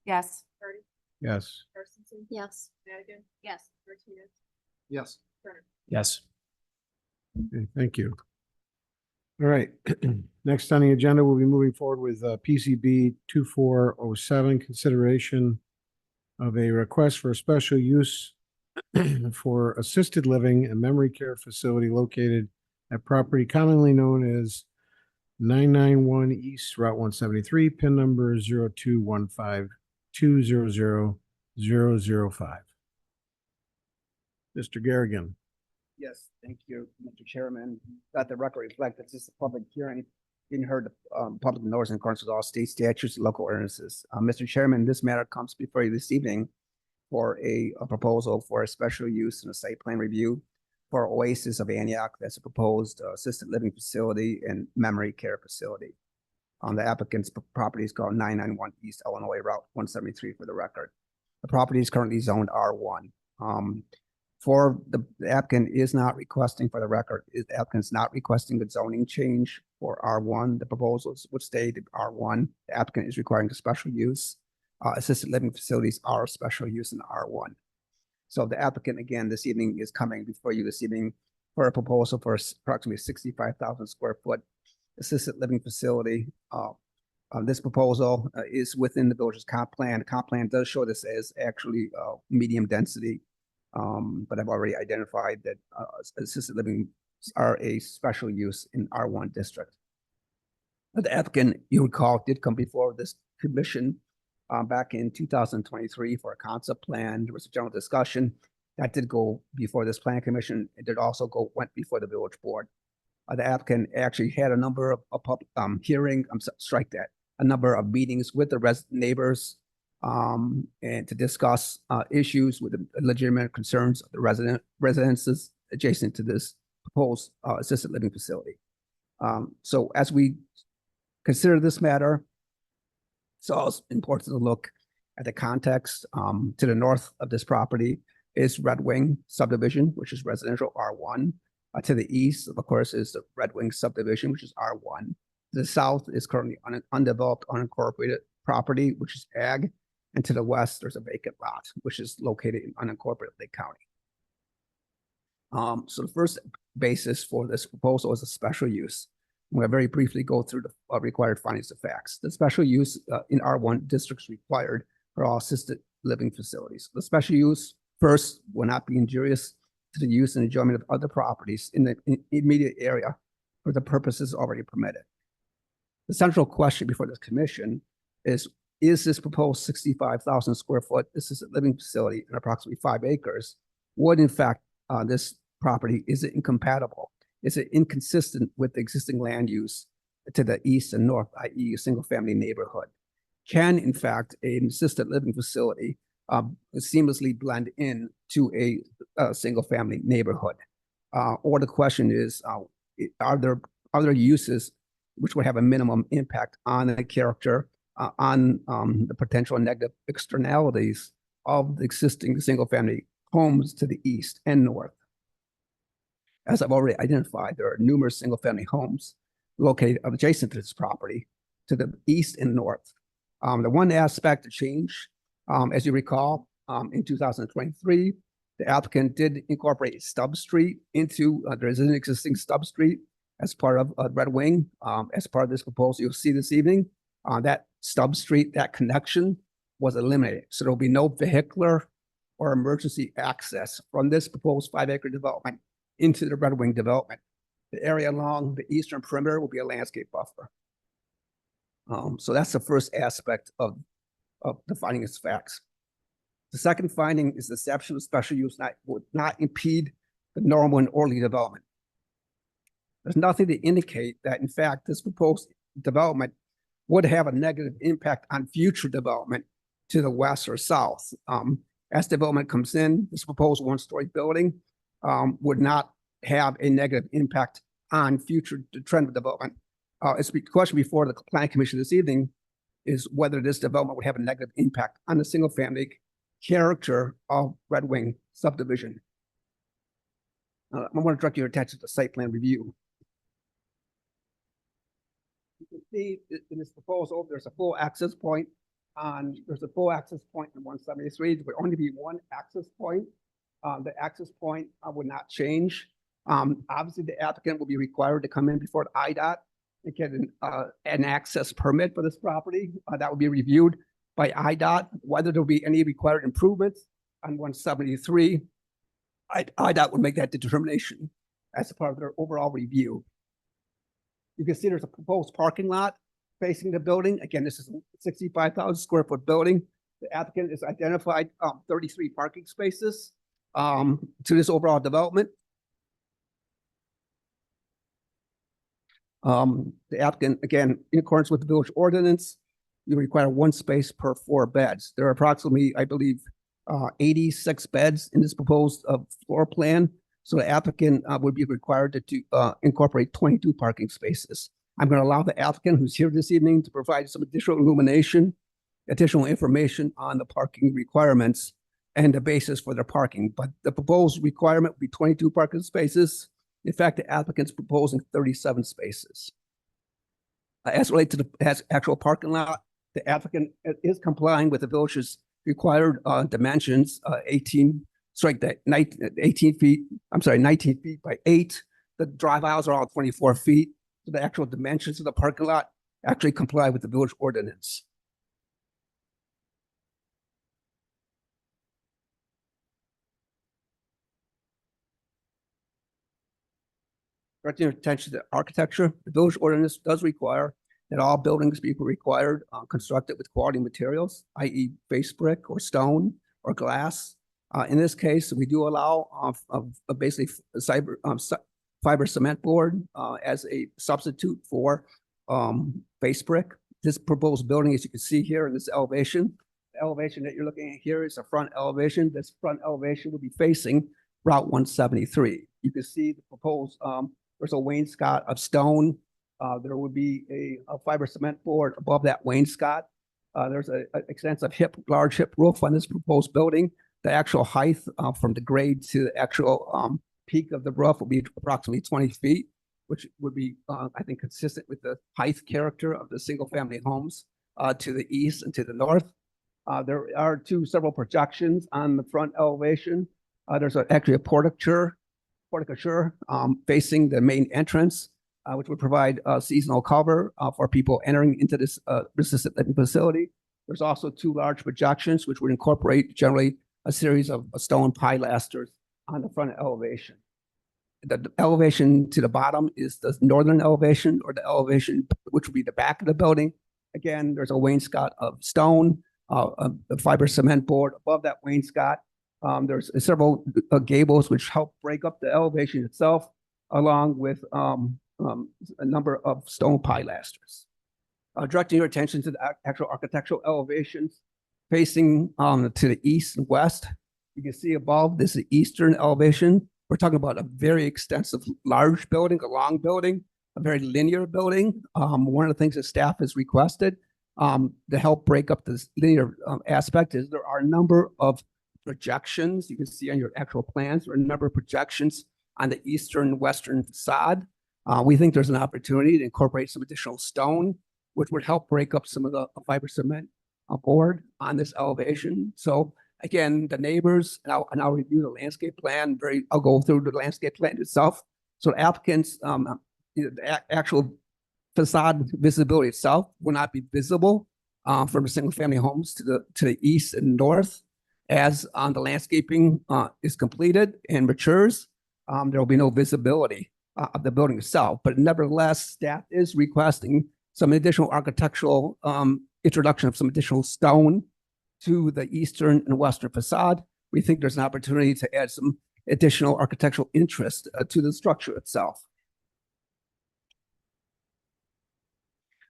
J: Yes.
I: Hardy,
A: Yes.
I: Carstensen,
L: Yes.
I: Madigan,
B: Yes.
I: Martinez,
F: Yes.
I: Turner.
D: Yes.
A: Okay, thank you. All right. Next on the agenda, we'll be moving forward with PCB 2407, consideration of a request for a special use for assisted living and memory care facility located at property commonly known as 991 East Route 173, PIN number 0215200005. Mr. Garrigan.
E: Yes, thank you, Mr. Chairman. Let the record reflect that this is a public hearing being heard, public notice in accordance with all state statutes and local ordinances. Mr. Chairman, this matter comes before you this evening for a proposal for a special use and a site plan review for Oasis of Antioch. That's a proposed assisted living facility and memory care facility. The applicant's property is called 991 East Illinois Route 173 for the record. The property is currently zoned R1. For the applicant is not requesting, for the record, the applicant's not requesting a zoning change for R1. The proposals would stay to R1. The applicant is requiring a special use. Assisted living facilities are a special use in R1. So the applicant, again, this evening is coming before you this evening for a proposal for approximately 65,000 square foot assisted living facility. This proposal is within the village's comp plan. The comp plan does show this as actually medium density. But I've already identified that assisted living are a special use in R1 district. The applicant, you recall, did come before this commission back in 2023 for a concept plan. There was a general discussion that did go before this plan commission. It did also went before the village board. The applicant actually had a number of a number of meetings with the neighbors and to discuss issues with the legitimate concerns of the residences adjacent to this proposed assisted living facility. So as we consider this matter, it's also important to look at the context. To the north of this property is Red Wing subdivision, which is residential R1. To the east, of course, is the Red Wing subdivision, which is R1. To the south is currently undeveloped, unincorporated property, which is ag. And to the west, there's a vacant lot, which is located in unincorporated Lake County. So the first basis for this proposal is a special use. I'm going to very briefly go through the required findings of facts. The special use in R1 districts required for all assisted living facilities. The special use, first, will not be injurious to the use and enjoyment of other properties in the immediate area for the purposes already permitted. The central question before this commission is this proposed 65,000 square foot assisted living facility in approximately 5 acres, would in fact this property, is it incompatible? Is it inconsistent with the existing land use to the east and north, i.e. a single family neighborhood? Can in fact an assisted living facility seamlessly blend in to a single family neighborhood? Or the question is, are there uses which would have a minimum impact on the character, on the potential negative externalities of the existing single family homes to the east and north? As I've already identified, there are numerous single family homes located adjacent to this property to the east and north. The one aspect to change, as you recall, in 2023, the applicant did incorporate a stub street into, there is an existing stub street as part of Red Wing. As part of this proposal you'll see this evening, that stub street, that connection was eliminated. So there'll be no vehicular or emergency access from this proposed 5-acre development into the Red Wing development. The area along the eastern perimeter will be a landscape buffer. So that's the first aspect of the finding of facts. The second finding is the establishment of special use would not impede the normal and orderly development. There's nothing to indicate that, in fact, this proposed development would have a negative impact on future development to the west or south. As development comes in, this proposed one-story building would not have a negative impact on future trend of development. It's the question before the planning commission this evening is whether this development would have a negative impact on the single-family character of Red Wing subdivision. I want to direct your attention to site plan review. You can see in this proposal, there's a full access point on 173. There would only be one access point. The access point would not change. Obviously, the applicant will be required to come in before the IDOT and get an access permit for this property. That would be reviewed by IDOT, whether there'll be any required improvements on 173. IDOT would make that determination as a part of their overall review. You can see there's a proposed parking lot facing the building. Again, this is a 65,000 square foot building. The applicant has identified 33 parking spaces to this overall development. The applicant, again, in accordance with the village ordinance, you require one space per 4 beds. There are approximately, I believe, 86 beds in this proposed floor plan. So the applicant would be required to incorporate 22 parking spaces. I'm going to allow the applicant who's here this evening to provide some additional additional information on the parking requirements and the basis for their parking. But the proposed requirement would be 22 parking spaces. In fact, the applicant's proposing 37 spaces. As related to the actual parking lot, the applicant is complying with the village's required dimensions, 19 feet by 8. The drive aisles are all 24 feet. So the actual dimensions of the parking lot actually comply with the village ordinance. Directing your attention to architecture, the village ordinance does require that all buildings be constructed with quality materials, i.e. face brick or stone or glass. In this case, we do allow basically fiber cement board as a substitute for face brick. This proposed building, as you can see here in this elevation, the elevation that you're looking at here is a front elevation. This front elevation will be facing Route 173. You can see the proposed, there's a wainscot of stone. There would be a fiber cement board above that wainscot. There's an extensive large hip roof on this proposed building. The actual height from the grade to the actual peak of the roof will be approximately 20 feet, which would be, I think, consistent with the height character of the single-family homes to the east and to the north. There are several projections on the front elevation. There's actually a porticature facing the main entrance, which would provide seasonal cover for people entering into this assisted living facility. There's also 2 large projections, which would incorporate generally a series of stone pilasters on the front elevation. The elevation to the bottom is the northern elevation, or the elevation which would be the back of the building. Again, there's a wainscot of stone, a fiber cement board above that wainscot. There's several gables which help break up the elevation itself, along with a number of stone pilasters. Directing your attention to the actual architectural elevations facing to the east and west. You can see above this is the eastern elevation. We're talking about a very extensive, large building, a long building, a very linear building. One of the things that staff has requested to help break up this linear aspect is there are a number of projections. You can see on your actual plans, there are a number of projections on the eastern and western facade. We think there's an opportunity to incorporate some additional stone, which would help break up some of the fiber cement board on this elevation. So again, the neighbors, and I'll review the landscape plan. I'll go through the landscape plan itself. So applicants, the actual facade visibility itself will not be visible from the single family homes to the east and north. As the landscaping is completed and matures, there will be no visibility of the building itself. But nevertheless, staff is requesting some additional architectural introduction of some additional stone to the eastern and western facade. We think there's an opportunity to add some additional architectural interest to the structure itself.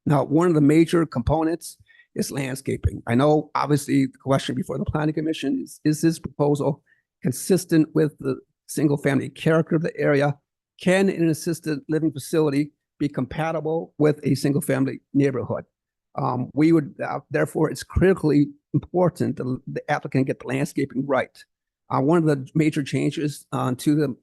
E: Now, one of the major components is landscaping. I know, obviously, the question before the planning commission is this proposal consistent with the single-family character of the area? Can an assisted living facility be compatible with a single-family neighborhood? We would, therefore, it's critically important that the applicant get the landscaping right. One of the major changes to the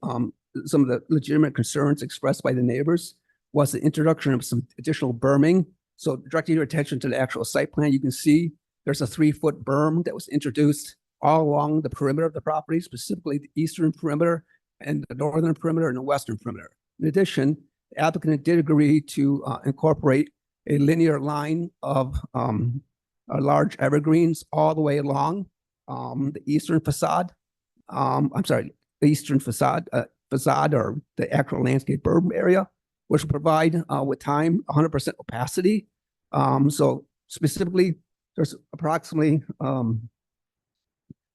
E: some of the legitimate concerns expressed by the neighbors was the introduction of some additional berming. So directing your attention to the actual site plan, you can see there's a 3-foot berm that was introduced all along the perimeter of the property, specifically the eastern perimeter and the northern perimeter and the western perimeter. In addition, the applicant did agree to incorporate a linear line of large evergreens all the way along the eastern facade. The eastern facade or the actual landscape berm area, which will provide with time 100% opacity. So specifically, there's approximately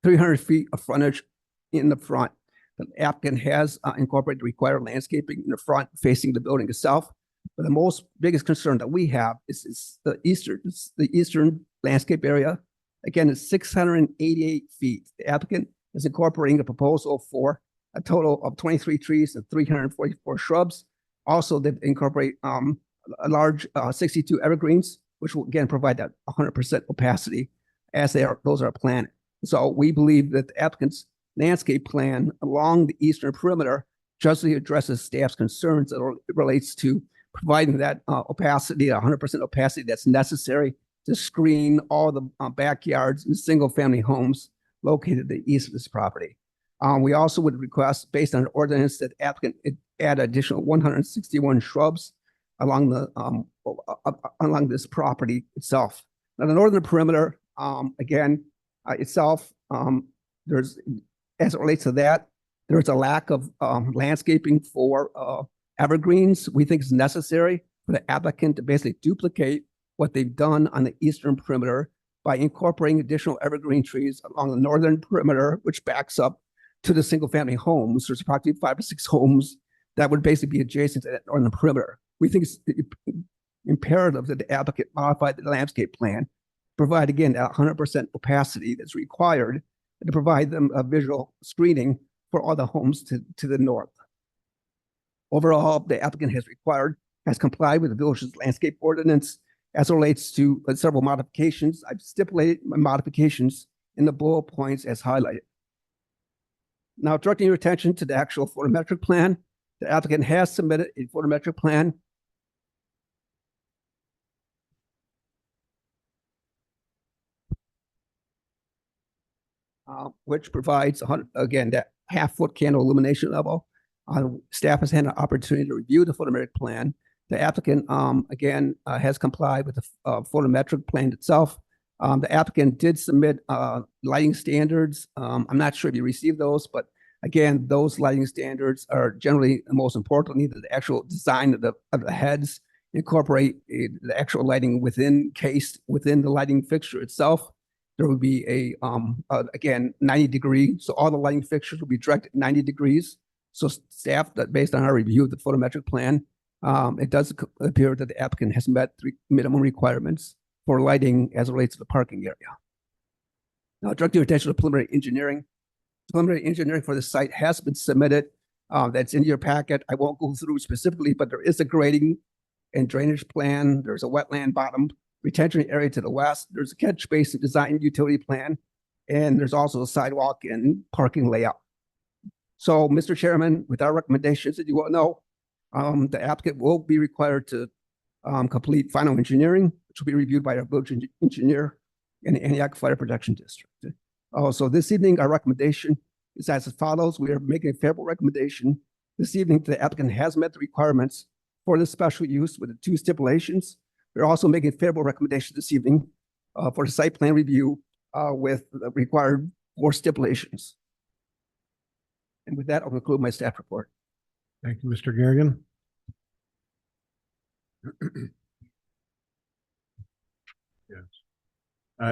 E: 300 feet of frontage in the front. The applicant has incorporated required landscaping in the front facing the building itself. But the biggest concern that we have is the eastern landscape area. Again, it's 688 feet. The applicant is incorporating a proposal for a total of 23 trees and 344 shrubs. Also, they incorporate a large 62 evergreens, which will again provide that 100% opacity as those are planted. So we believe that the applicant's landscape plan along the eastern perimeter justly addresses staff's concerns that relates to providing that opacity, 100% opacity that's necessary to screen all the backyards and single-family homes located to the east of this property. We also would request, based on an ordinance, that applicant add additional 161 shrubs along this property itself. Now, the northern perimeter, itself, there's, as it relates to that, there's a lack of landscaping for evergreens. We think it's necessary for the applicant to basically duplicate what they've done on the eastern perimeter by incorporating additional evergreen trees along the northern perimeter, which backs up to the single-family homes. There's approximately 5 to 6 homes that would basically be adjacent to that northern perimeter. We think it's imperative that the applicant modify the landscape plan, provide, again, that 100% opacity that's required, and to provide them a visual screening for all the homes to the north. Overall, the applicant has complied with the village's landscape ordinance as it relates to several modifications. I've stipulated my modifications in the bullet points as highlighted. Now, directing your attention to the actual photometric plan, the applicant has submitted a photometric plan which provides, again, that half-foot candle illumination level. Staff has had an opportunity to review the photometric plan. The applicant, has complied with the photometric plan itself. The applicant did submit lighting standards. I'm not sure if you received those, but again, those lighting standards are generally the most important. The actual design of the heads incorporate the actual lighting within the lighting fixture itself. There would be again, 90 degrees. So all the lighting fixtures will be directed 90 degrees. So staff, that based on our review of the photometric plan, it does appear that the applicant has met 3 minimum requirements for lighting as it relates to the parking area. Now, direct your attention to preliminary engineering. Preliminary engineering for the site has been submitted. That's in your packet. I won't go through specifically, but there is a grading and drainage plan. There's a wetland bottom retention area to the west. There's a catch basin design utility plan, and there's also a sidewalk and parking layout. So, Mr. Chairman, with our recommendations, as you all know, the applicant will be required to complete final engineering, which will be reviewed by our village engineer in the Antioch Fire Protection District. So this evening, our recommendation is as follows. We are making a favorable recommendation. This evening, the applicant has met the requirements for the special use with the 2 stipulations. We're also making a favorable recommendation this evening for the site plan review with the required 4 stipulations. And with that, I'll conclude my staff report.
A: Thank you, Mr. Garrigan. Yes.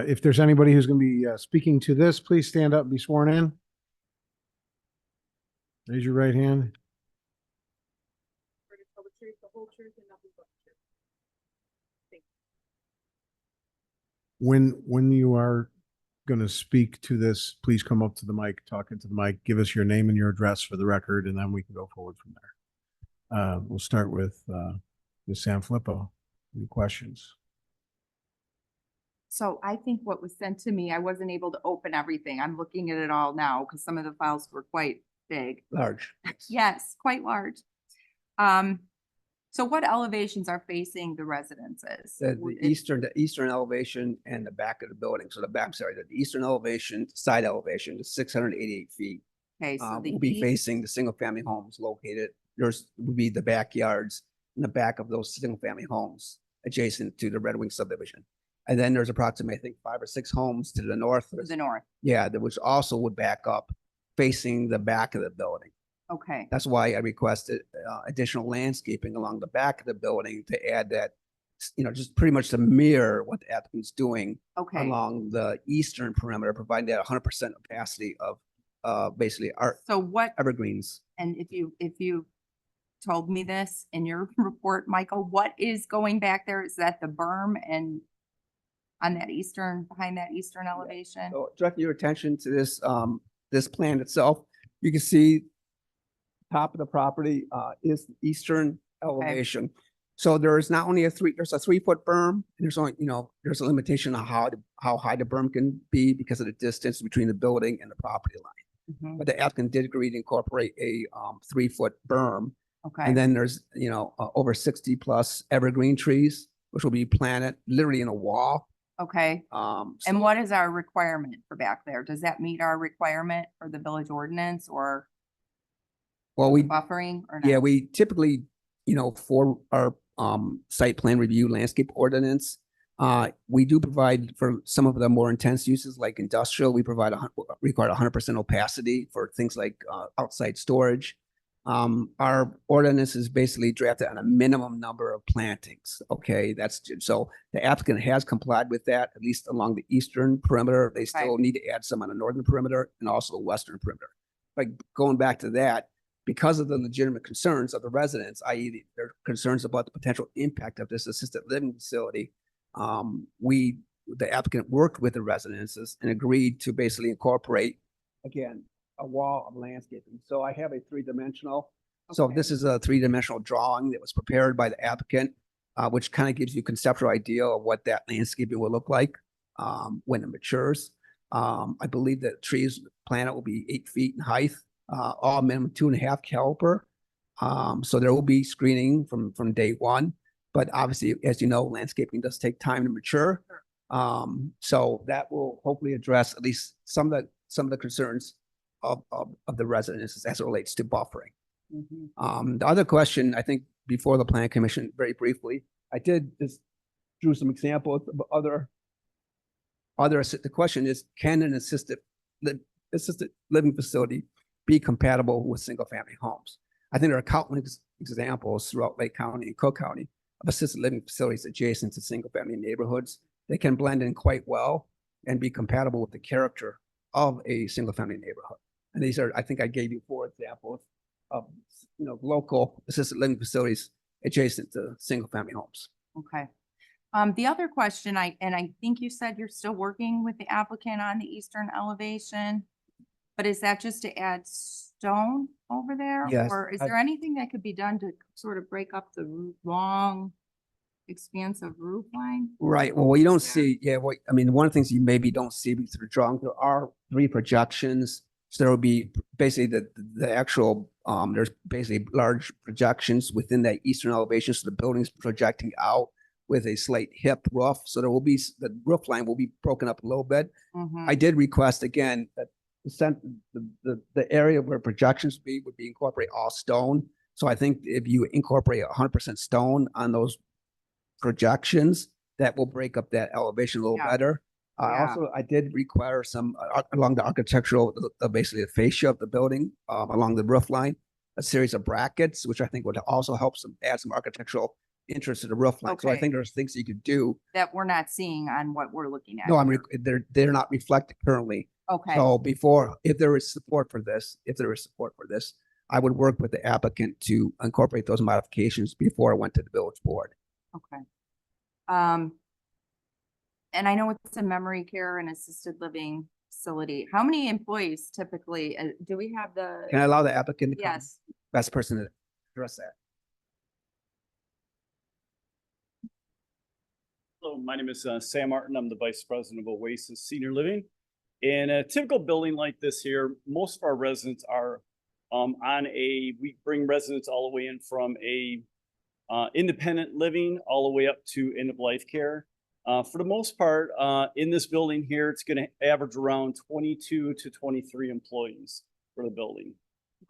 A: If there's anybody who's going to be speaking to this, please stand up and be sworn in. Raise your right hand.
I: Swear to tell the truth, the whole truth, and nothing but the truth.
A: When you are going to speak to this, please come up to the mic, talk into the mic, give us your name and your address for the record, and then we can go forward from there. We'll start with Ms. Sanfilippo. Any questions?
J: So I think what was sent to me, I wasn't able to open everything. I'm looking at it all now because some of the files were quite big.
E: Large.
J: Yes, quite large. So what elevations are facing the residences?
E: The eastern elevation and the back of the building. So the eastern elevation, side elevation is 688 feet.
J: Okay, so the
E: Will be
J: east,
E: facing the single family homes located. There's will be the backyards in the back of those single family homes adjacent to the Red Wing subdivision. And then there's approximately, I think, 5 or 6 homes to the north.
J: to the north.
E: Yeah, that which also would back up facing the back of the building.
J: Okay,
E: That's why I requested additional landscaping along the back of the building to add that, just pretty much to mirror what the applicant's doing
J: okay.
E: along the eastern perimeter, providing that 100% opacity of basically our
J: So what,
E: evergreens.
J: and if you told me this in your report, Michael, what is going back there? Is that the berm and on that eastern, behind that eastern elevation?
E: So direct your attention to this plan itself. You can see top of the property is the eastern elevation. So there's not only there's a 3-foot berm, and there's only, there's a limitation on how high the berm can be because of the distance between the building and the property line.
J: Mhm.
E: But the applicant did agree to incorporate a 3-foot berm.
J: Okay,
E: And then there's, over 60 plus evergreen trees, which will be planted literally in a wall.
J: okay.
E: So-
J: And what is our requirement for back there? Does that meet our requirement for the village ordinance or
E: Well, we,
J: buffering or not?
E: yeah, we typically, for our site plan review landscape ordinance, we do provide for some of the more intense uses like industrial, we require 100% opacity for things like outside storage. Our ordinance is basically drafted on a minimum number of plantings. Okay, so the applicant has complied with that, at least along the eastern perimeter. They still need to add some on the northern perimeter and also the western perimeter. But going back to that, because of the legitimate concerns of the residents, i.e. their concerns about the potential impact of this assisted living facility, the applicant worked with the residences and agreed to basically incorporate, again, a wall of landscaping. So I have a 3-dimensional. So
J: Okay.
E: this is a 3-dimensional drawing that was prepared by the applicant, which kind of gives you a conceptual idea of what that landscaping will look like when it matures. I believe that trees planted will be 8 feet in height, all minimum 2.5 caliper. So there will be screening from day one, but obviously, as you know, landscaping does take time to mature. So that will hopefully address at least some of the concerns of the residents as it relates to buffering.
J: Mhm.
E: The other question, I think, before the plan commission, very briefly, I did just drew some examples of the question is, can an assisted living facility be compatible with single family homes? I think there are countless examples throughout Lake County and Cook County of assisted living facilities adjacent to single family neighborhoods. They can blend in quite well and be compatible with the character of a single family neighborhood. And these are, I think I gave you 4 examples of, local assisted living facilities adjacent to single family homes.
J: Okay. The other question I think you said you're still working with the applicant on the eastern elevation, but is that just to add stone over there?
E: Yes,
J: Or is
E: I-
J: there anything that could be done to sort of break up the long expansive roof line?
E: Right. Well, you don't see, one of the things you maybe don't see through the drawing, there are 3 projections. So there will be basically the actual, there's basically large projections within that eastern elevation. So the building's projecting out with a slate hip roof. So there will be, the roof line will be broken up a little bit.
J: Mhm.
E: I did request again that the area where projections would be incorporate all stone. So I think if you incorporate 100% stone on those projections, that will break up that elevation a little
J: Yeah.
E: better.
J: Yeah.
E: Also, I did require some along the architectural, basically the fascia of the building, along the roof line, a series of brackets, which I think would also help add some architectural interest to the roof line. So I
J: Okay.
E: think there's things you could do.
J: That we're not seeing on what we're looking at.
E: No,
J: here.
E: they're not reflected currently.
J: Okay,
E: So if there is support for this, I would work with the applicant to incorporate those modifications before I went to the village board.
J: Okay. And I know it's a memory care and assisted living facility. How many employees typically, do we have the?
E: Can I allow the applicant to come?
J: Yes,
E: Best person to address that.
M: Hello, my name is Sam Martin. I'm the Vice President of Oasis Senior Living. In a typical building like this here, most of our residents are we bring residents all the way in from a independent living all the way up to end of life care. For the most part, in this building here, it's going to average around 22 to 23 employees for the building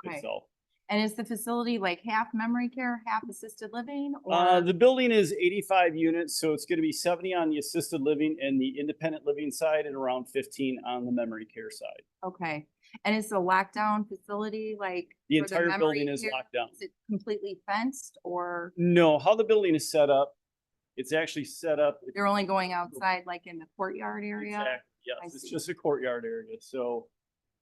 J: okay.
M: itself.
J: And is the facility like half memory care, half assisted living? Or
M: The building is 85 units, so it's going to be 70 on the assisted living and the independent living side and around 15 on the memory care side.
J: okay. And is the lockdown facility like?
M: The
J: for
M: entire
J: memory
M: building is
J: care,
M: locked down.
J: Is it completely fenced or
M: No, how the building is set up, it's actually set up.
J: they're only going outside like in the courtyard area?
M: Exactly,
J: I
M: yes, it's
J: see.
M: just a courtyard area, so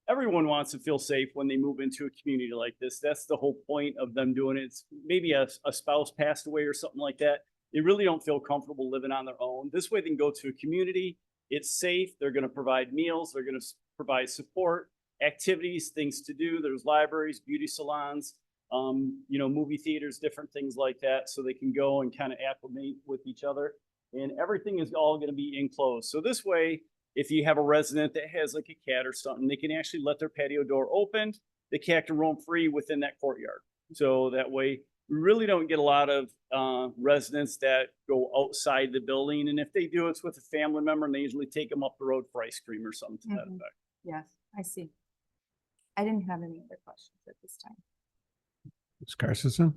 M: everyone wants to feel safe when they move into a community like this. That's the whole point of them doing it. It's maybe a spouse passed away or something like that. They really don't feel comfortable living on their own. This way they can go to a community. It's safe. They're going to provide meals. They're going to provide support, activities, things to do. There's libraries, beauty salons, movie theaters, different things like that. So they can go and kind of acclimate with each other, and everything is all going to be enclosed. So this way, if you have a resident that has like a cat or something, they can actually let their patio door open. The cat can roam free within that courtyard. So that way, we really don't get a lot of residents that go outside the building. And if they do, it's with a family member, and they usually take them up the road for ice cream or something to that
J: Mhm.
M: effect.
J: Yes, I see. I didn't have any other questions at this time.
A: Ms. Carstensen?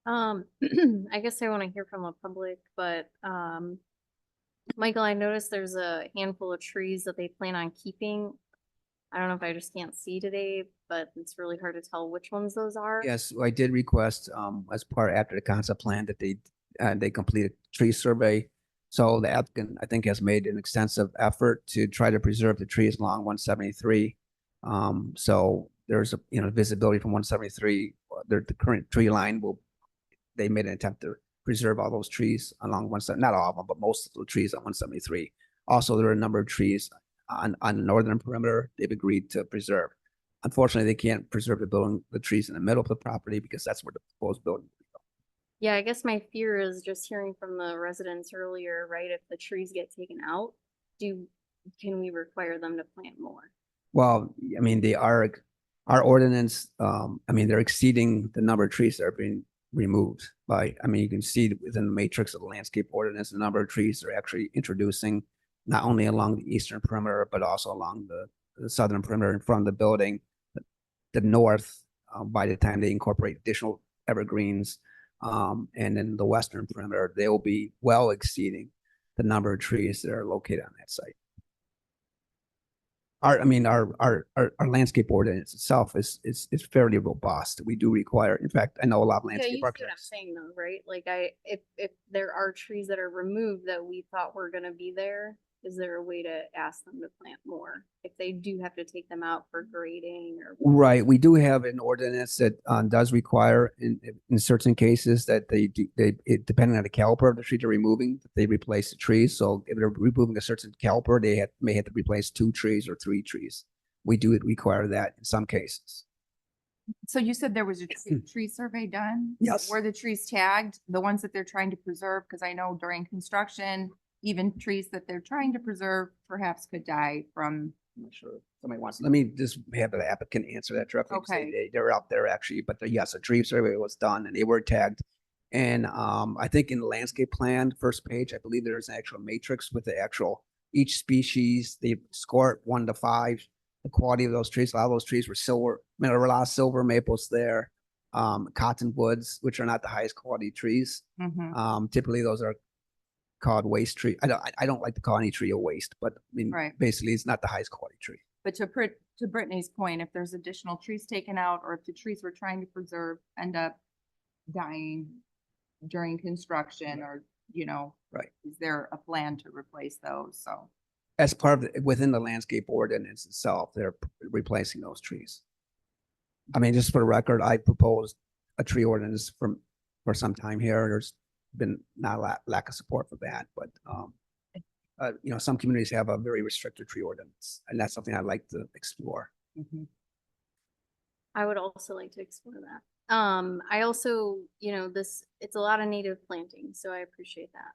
L: I guess I want to hear from the public, but Michael, I noticed there's a handful of trees that they plan on keeping. I don't know if I just can't see today, but it's really hard to tell which ones those are.
E: Yes, I did request, as part after the concept plan that they complete a tree survey. So the applicant, I think, has made an extensive effort to try to preserve the trees along 173. So there's visibility from 173, the current tree line they made an attempt to preserve all those trees along not all of them, but most of the trees on 173. Also, there are a number of trees on the northern perimeter they've agreed to preserve. Unfortunately, they can't preserve the trees in the middle of the property because that's where the proposed building.
L: Yeah, I guess my fear is just hearing from the residents earlier, right? If the trees get taken out, can we require them to plant more?
E: Well, I mean, our ordinance, they're exceeding the number of trees that are being removed you can see within the matrix of the landscape ordinance, the number of trees they're actually introducing, not only along the eastern perimeter, but also along the southern perimeter in front of the building, the north, by the time they incorporate additional evergreens, and then the western perimeter, they will be well exceeding the number of trees that are located on that site. Our landscape ordinance itself is fairly robust. We do require, in fact, I know a lot of
L: Yeah,
E: landscape
L: you see what I'm
E: architects.
L: saying though, right? Like if there are trees that are removed that we thought were gonna be there, is there a way to ask them to plant more? If they do have to take them out for grading or?
E: Right, we do have an ordinance that does require in certain cases that depending on the caliper of the tree they're removing, they replace the trees. So if they're removing a certain caliper, they may have to replace 2 trees or 3 trees. We do require that in some cases.
J: So you said there was a tree survey done?
E: Yes.
J: Were the trees tagged, the ones that they're trying to preserve? Because I know during construction, even trees that they're trying to preserve perhaps could die from.
E: I'm not sure if somebody wants, let me just have the applicant answer that directly.
J: Okay.
E: They're out there actually, but yes, a tree survey was done and they were tagged. And I think in the landscape plan, first page, I believe there's an actual matrix with the actual, each species, they score it 1 to 5. The quality of those trees, a lot of those trees were silver, there were a lot of silver maples there. Cottonwoods, which are not the highest quality trees.
J: Mhm.
E: Typically those are called waste tree. I don't like to call any tree a waste, but
J: Right.
E: basically it's not the highest quality tree.
J: But to Brittany's point, if there's additional trees taken out, or if the trees we're trying to preserve end up dying during construction, or,
E: Right.
J: is there a plan to replace those? So,
E: As part of within the landscape ordinance itself, they're replacing those trees. I mean, just for the record, I proposed a tree ordinance for some time here. There's been not a lack of support for that, but you know, some communities have a very restricted tree ordinance, and that's something I'd like to explore.
C: Mhm.
L: I would also like to explore that. I also, it's a lot of native planting, so I appreciate that.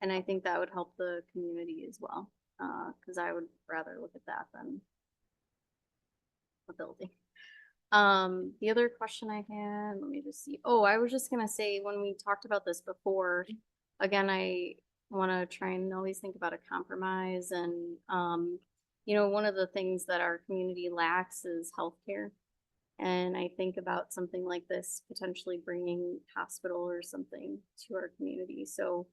L: And I think that would help the community as well, because I would rather look at that than a building. The other question I had, let me just see. Oh, I was just gonna say, when we talked about this before, again, I wanna try and always think about a compromise and, one of the things that our community lacks is healthcare. And I think about something like this, potentially bringing hospital or something to our community. So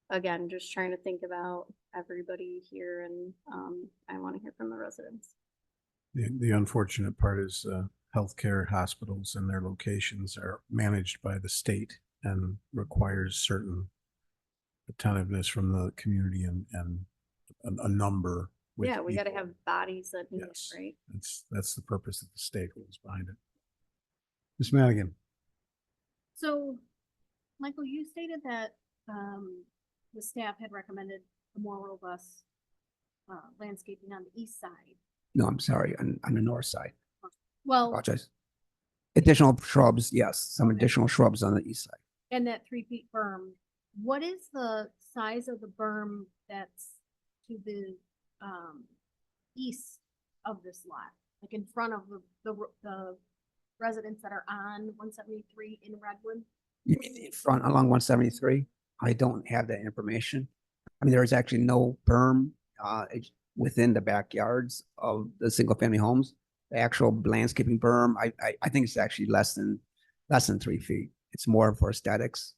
L: again, just trying to think about everybody here and, I want to hear from the residents.
A: The unfortunate part is healthcare hospitals and their locations are managed by the state and requires certain attentiveness from the community and a number. with
L: Yeah, we gotta
A: equal-
L: have bodies that need it,
A: Yes.
L: right?
A: That's the purpose of the state was behind it. Ms. Madigan,
B: So, Michael, you stated that, the staff had recommended a more robust, landscaping on the east side.
E: No, I'm sorry, on the north side.
B: Well,
E: Apologize. Additional shrubs, yes, some
B: Okay.
E: additional shrubs on the east side.
B: and that 3 feet berm, what is the size of the berm that's to the, east of this lot? Like in front of the residents that are on 173 in Redwood?
E: You mean in front along 173? I don't have that information. I mean, there is actually no berm within the backyards of the single family homes. The actual landscaping berm, I think it's actually less than 3 feet. It's more for aesthetics.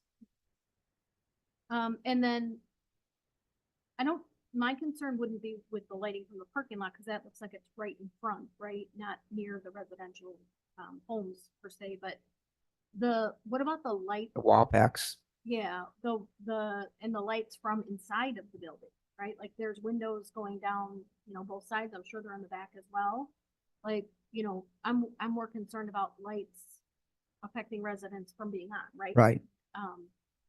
B: And then my concern wouldn't be with the lighting from the parking lot, because that looks like it's right in front, right? Not near the residential, homes per se, but what about the light?
E: The wall packs.
B: Yeah, and the lights from inside of the building, right? Like there's windows going down, both sides. I'm sure they're on the back as well. Like, I'm more concerned about lights affecting residents from being on, right?
E: Right.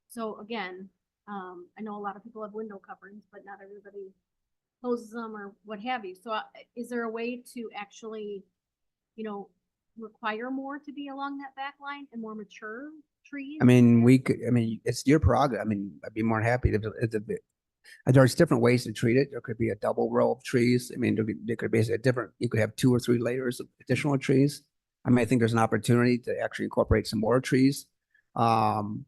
B: So again, I know a lot of people have window coverings, but not everybody closes them or what have you. So is there a way to actually, require more to be along that back line and more mature trees?
E: I mean, it's your prerogative. I mean, I'd be more than happy there's different ways to treat it. There could be a double row of trees. I mean, there could be you could have 2 or 3 layers of additional trees. I mean, I think there's an opportunity to actually incorporate some more trees. Along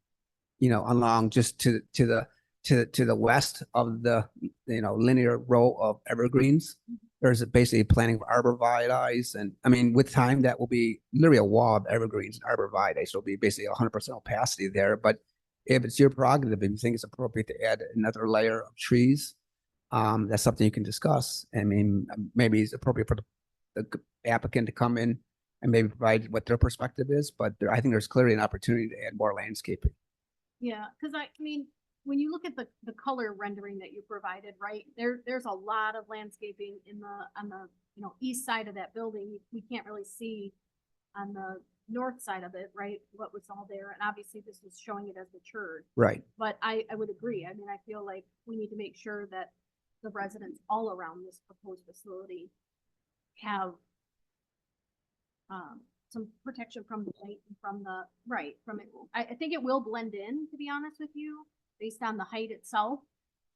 E: just to the west of the, linear row of evergreens. There's basically planting arborvitae, and I mean, with time, that will be literally a wall of evergreens and arborvitae. So it'll be basically 100% opacity there. But if it's your prerogative, if you think it's appropriate to add another layer of trees, that's something you can discuss. I mean, maybe it's appropriate for the applicant to come in and maybe provide what their perspective is. But I think there's clearly an opportunity to add more landscaping.
B: Yeah, because I mean, when you look at the color rendering that you provided, right, there's a lot of landscaping on the east side of that building. We can't really see on the north side of it, right, what was all there, and obviously this was showing it as matured.
E: Right.
B: But I would agree. I mean, I feel like we need to make sure that the residents all around this proposed facility have some protection from the light and from it. I think it will blend in, to be honest with you, based on the height itself,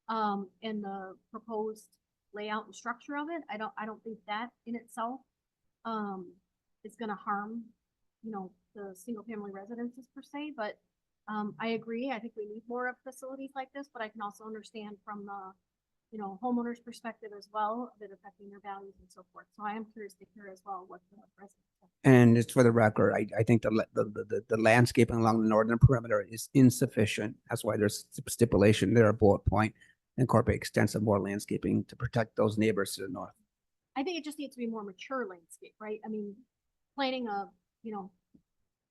B: and the proposed layout and structure of it. I don't think that in itself, is gonna harm, the single family residences per se, but, I agree. I think we need more of facilities like this, but I can also understand from the, homeowner's perspective as well, of it affecting their values and so forth. So I am curious to hear as well what the residents have.
E: And just for the record, I think the landscaping along the northern perimeter is insufficient. That's why there's stipulation there, a bullet point, incorporate extensive more landscaping to protect those neighbors to the north.
B: I think it just needs to be more mature landscape, right? I mean, planting a,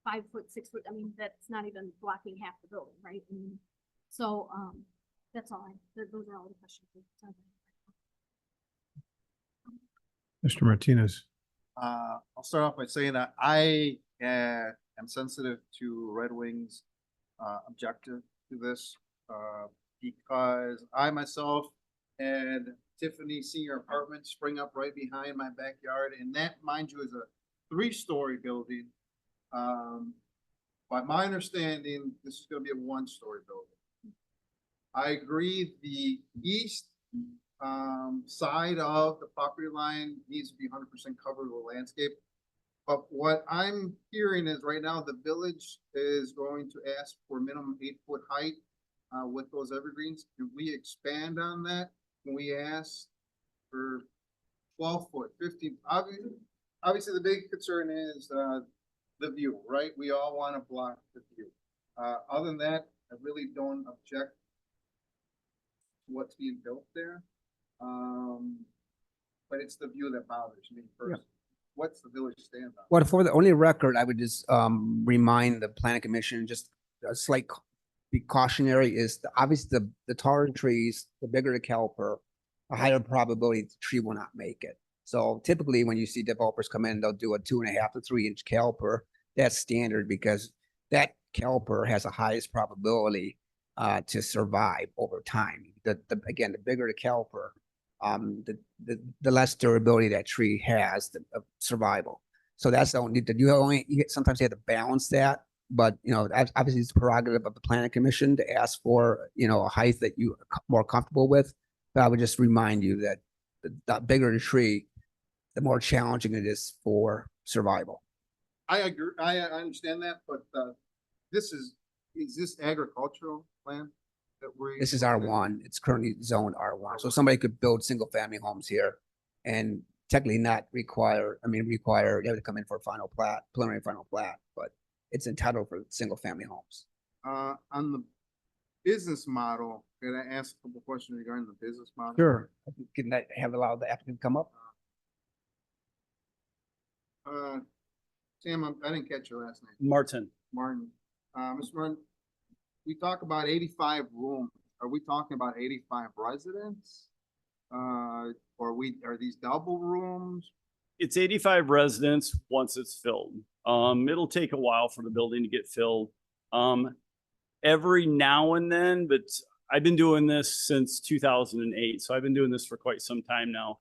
B: 5 foot, 6 foot, I mean, that's not even blocking half the building, right? I mean, so, that's all those are all the questions.
A: Mr. Martinez.
F: I'll start off by saying that I am sensitive to Red Wings objective to this because I myself and Tiffany Senior Apartment spring up right behind my backyard, and that, mind you, is a three-story building. By my understanding, this is going to be a one-story building. I agree the east side of the property line needs to be 100% covered with landscape. But what I'm hearing is right now the village is going to ask for minimum 8-foot height with those evergreens. Can we expand on that? Can we ask for 12-foot, 15? Obviously, the big concern is the view, right? We all want to block the view. Other than that, I really don't object to what's being built there. But it's the view that bothers me first. What's the village stand on?
E: Well, for the only record, I would just remind the planning commission, just a slight cautionary is obviously the taller the trees, the bigger the caliper, a higher probability the tree will not make it. So typically when you see developers come in, they'll do a 2.5 to 3 inch caliper. That's standard because that caliper has the highest probability to survive over time. Again, the bigger the caliper, the less durability that tree has of survival. So that's the only, sometimes you have to balance that, but obviously it's prerogative of the planning commission to ask for, a height that you are more comfortable with. But I would just remind you that the bigger the tree, the more challenging it is for survival.
F: I agree. I understand that, but is this agricultural land?
E: This is R1. It's currently zoned R1. So somebody could build single family homes here and technically not require, you have to come in for a final plat, preliminary final plat, but it's entitled for single family homes.
F: On the business model, can I ask a couple questions regarding the business model?
E: Sure. Can I have allowed the applicant to come up?
F: Sam, I didn't catch your last name.
M: Martin.
F: Martin. Mr. Martin, we talk about 85 rooms. Are we talking about 85 residents? Are these double rooms?
M: It's 85 residents once it's filled. It'll take a while for the building to get filled. Every now and then, but I've been doing this since 2008. So I've been doing this for quite some time now.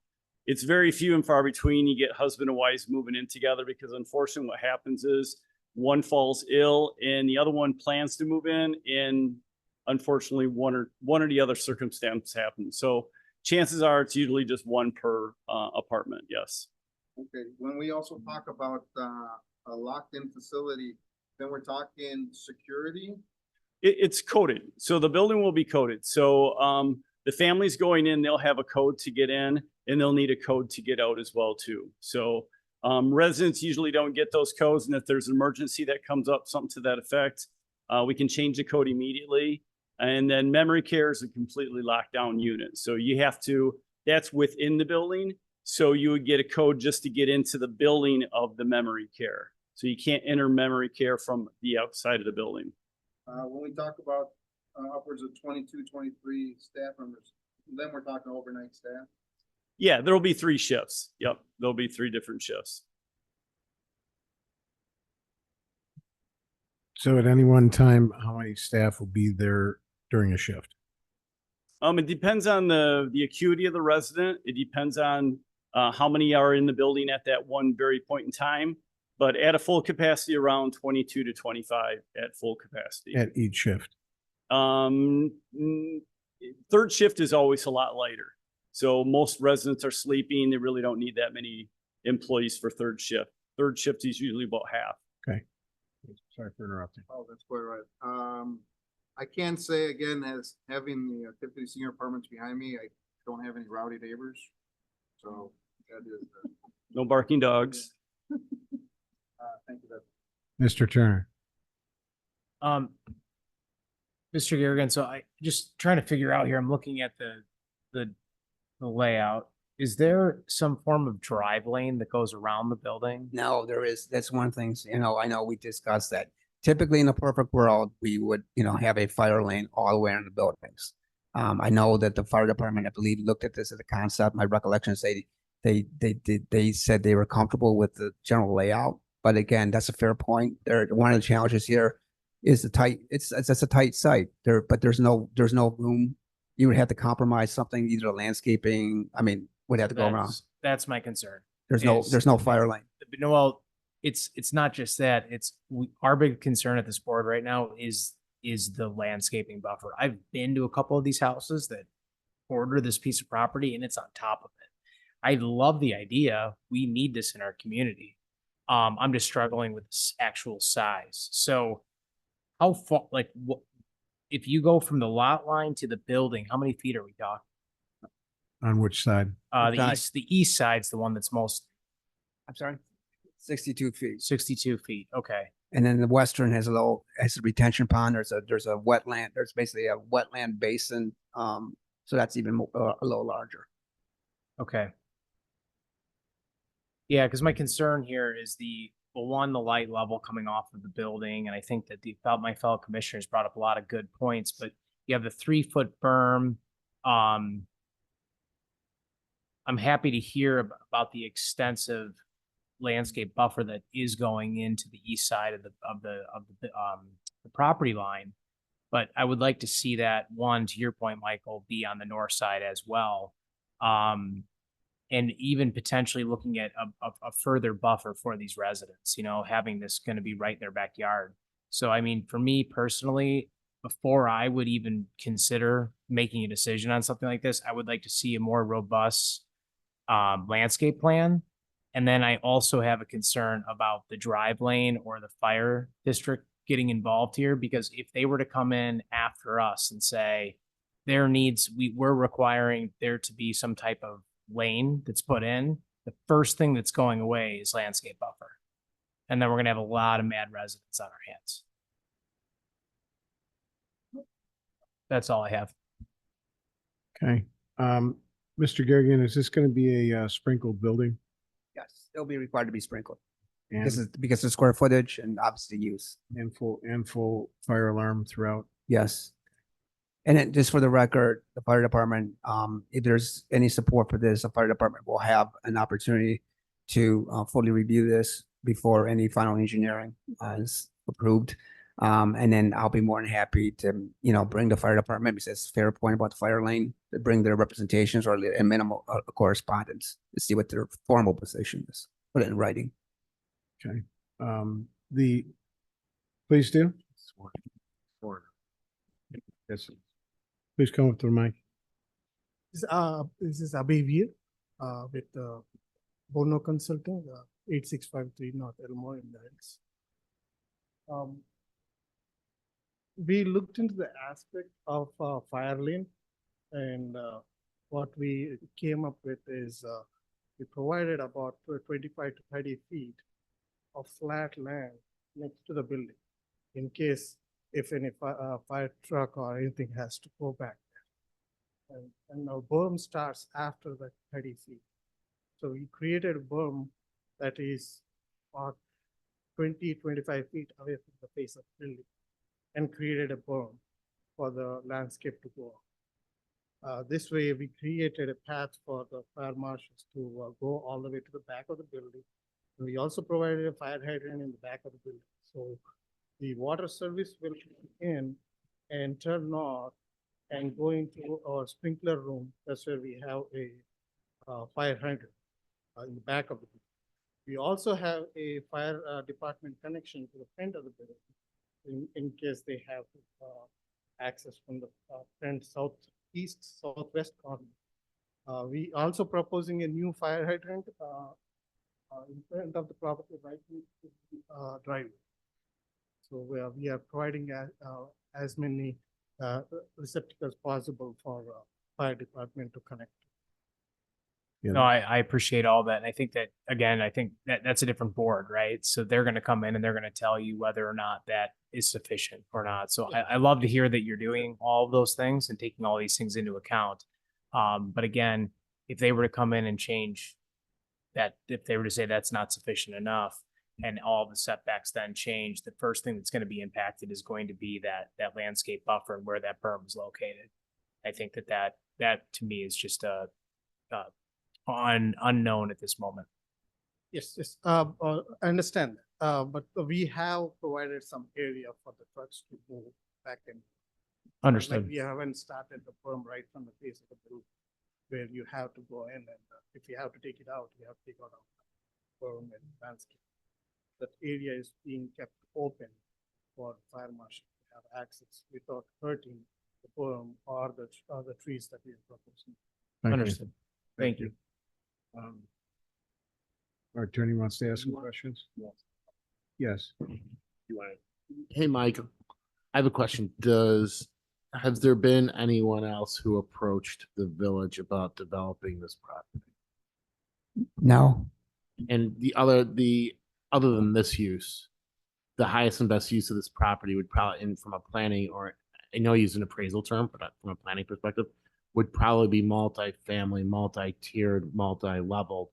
M: It's very few and far between. You get husband and wives moving in together because unfortunately what happens is one falls ill and the other one plans to move in, and unfortunately one or the other circumstance happens. So chances are it's usually just one per apartment. Yes.
F: Okay. When we also talk about a locked-in facility, then we're talking security.
M: It's coded. So the building will be coded. So the families going in, they'll have a code to get in and they'll need a code to get out as well too. So residents usually don't get those codes. And if there's an emergency that comes up, something to that effect, we can change the code immediately. And then memory care is a completely locked down unit. So you have to, that's within the building. So you would get a code just to get into the building of the memory care. So you can't enter memory care from the outside of the building.
F: When we talk about upwards of 22, 23 staff members, then we're talking overnight staff.
M: Yeah, there'll be 3 shifts. Yep, there'll be 3 different shifts.
A: So at any one time, how many staff will be there during a shift?
M: It depends on the acuity of the resident. It depends on how many are in the building at that one very point in time. But at a full capacity, around 22 to 25 at full capacity.
A: At each shift?
M: Third shift is always a lot lighter. So most residents are sleeping. They really don't need that many employees for third shift. Third shift is usually about half.
A: Okay. Sorry for interrupting.
F: Oh, that's quite right. I can say again, as having the Tiffany Senior Apartments behind me, I don't have any rowdy neighbors. So that is
M: no barking dogs.
F: thank you.
A: Mr. Turner.
D: Mr. Garrigan, so I just trying to figure out here, I'm looking at the layout. Is there some form of drive lane that goes around the building?
E: No, there is. That's one thing, I know we discussed that. Typically in a perfect world, we would, have a fire lane all the way around the buildings. I know that the fire department, I believe, looked at this as a concept. My recollection is they said they were comfortable with the general layout. But again, that's a fair point. One of the challenges here is the tight, it's a tight site there, but there's no room. You would have to compromise something, either landscaping, I mean, would have to go around.
D: That's my concern.
E: There's
D: is-
E: no fire lane.
D: No, well, it's not just that. Our big concern at this board right now is the landscaping buffer. I've been to a couple of these houses that border this piece of property and it's on top of it. I love the idea. We need this in our community. I'm just struggling with this actual size. So how far, like, what, if you go from the lot line to the building, how many feet are we talking?
A: On which side?
D: The east side's the one that's most
E: I'm sorry, 62 feet.
D: 62 feet. Okay.
E: And then the western has a retention pond. There's a wetland. There's basically a wetland basin. So that's even a little larger.
D: Okay. Yeah, because my concern here is the light level coming off of the building, and I think that my fellow commissioners brought up a lot of good points. But you have the 3-foot berm. I'm happy to hear about the extensive landscape buffer that is going into the east side of the property line. But I would like to see that, one, to your point, Michael, be on the north side as well. And even potentially looking at a further buffer for these residents, having this going to be right in their backyard. So, I mean, for me personally, before I would even consider making a decision on something like this, I would like to see a more robust landscape plan. And then I also have a concern about the drive lane or the fire district getting involved here, because if they were to come in after us and say we're requiring there to be some type of lane that's put in, the first thing that's going away is landscape buffer. And then we're going to have a lot of mad residents on our hands. That's all I have.
A: Okay. Mr. Garrigan, is this going to be a sprinkled building?
E: Yes, they'll be required to be sprinkled.
A: And,
E: This is because of square footage and obviously use.
A: and full fire alarm throughout?
E: Yes. And then just for the record, the fire department, if there's any support for this, the fire department will have an opportunity to fully review this before any final engineering is approved. And then I'll be more than happy to, bring the fire department, because it's a fair point about the fire lane, to bring their representations or a minimal correspondence to see what their formal position is, put it in writing.
A: Okay. Please do. Yes. Please come up to the mic.
N: This is Abhi with Bono Consulting, 8653 North Elmore in the Hills. We looked into the aspect of fire lane, and what we came up with is we provided about 25 to 30 feet of flat land next to the building in case if any fire truck or anything has to go back there. And our berm starts after the 30 feet. So we created a berm that is about 20-25 feet away from the face of the building, and created a berm for the landscape to go up. This way, we created a path for the fire marshals to go all the way to the back of the building. And we also provided a fire hydrant in the back of the building. So the water service will come in and turn north and go into our sprinkler room. That's where we have a fire hydrant in the back of the building. We also have a fire department connection to the front of the building in case they have access from the front, southeast, southwest corner. We also proposing a new fire hydrant in front of the property right next to the driveway. So we are providing as many receptacles possible for fire department to connect.
D: No, I appreciate all that. And I think that, again, that's a different board, right? So they're going to come in and they're going to tell you whether or not that is sufficient or not. So I love to hear that you're doing all of those things and taking all these things into account. But again, if they were to come in and change that, if they were to say that's not sufficient enough and all the setbacks then change, the first thing that's going to be impacted is going to be that landscape buffer and where that berm is located. I think that to me is just unknown at this moment.
N: Yes, yes, I understand, but we have provided some area for the trucks to move back in.
D: Understood.
N: Like we haven't started the berm right from the face of the building, where you have to go in and if you have to take it out, you have to take out the berm and landscape. That area is being kept open for fire marshal to have access without hurting the berm or the trees that we are proposing.
A: Thank you.
D: Understood. Thank you.
A: Our attorney wants to ask some questions? Yes.
H: Hey, Mike, I have a question. Has there been anyone else who approached the village about developing this property?
E: No,
H: And other than this use, the highest and best use of this property would probably, and from a planning, or I know I use an appraisal term, but from a planning perspective, would probably be multi-family, multi-tiered, multi-level,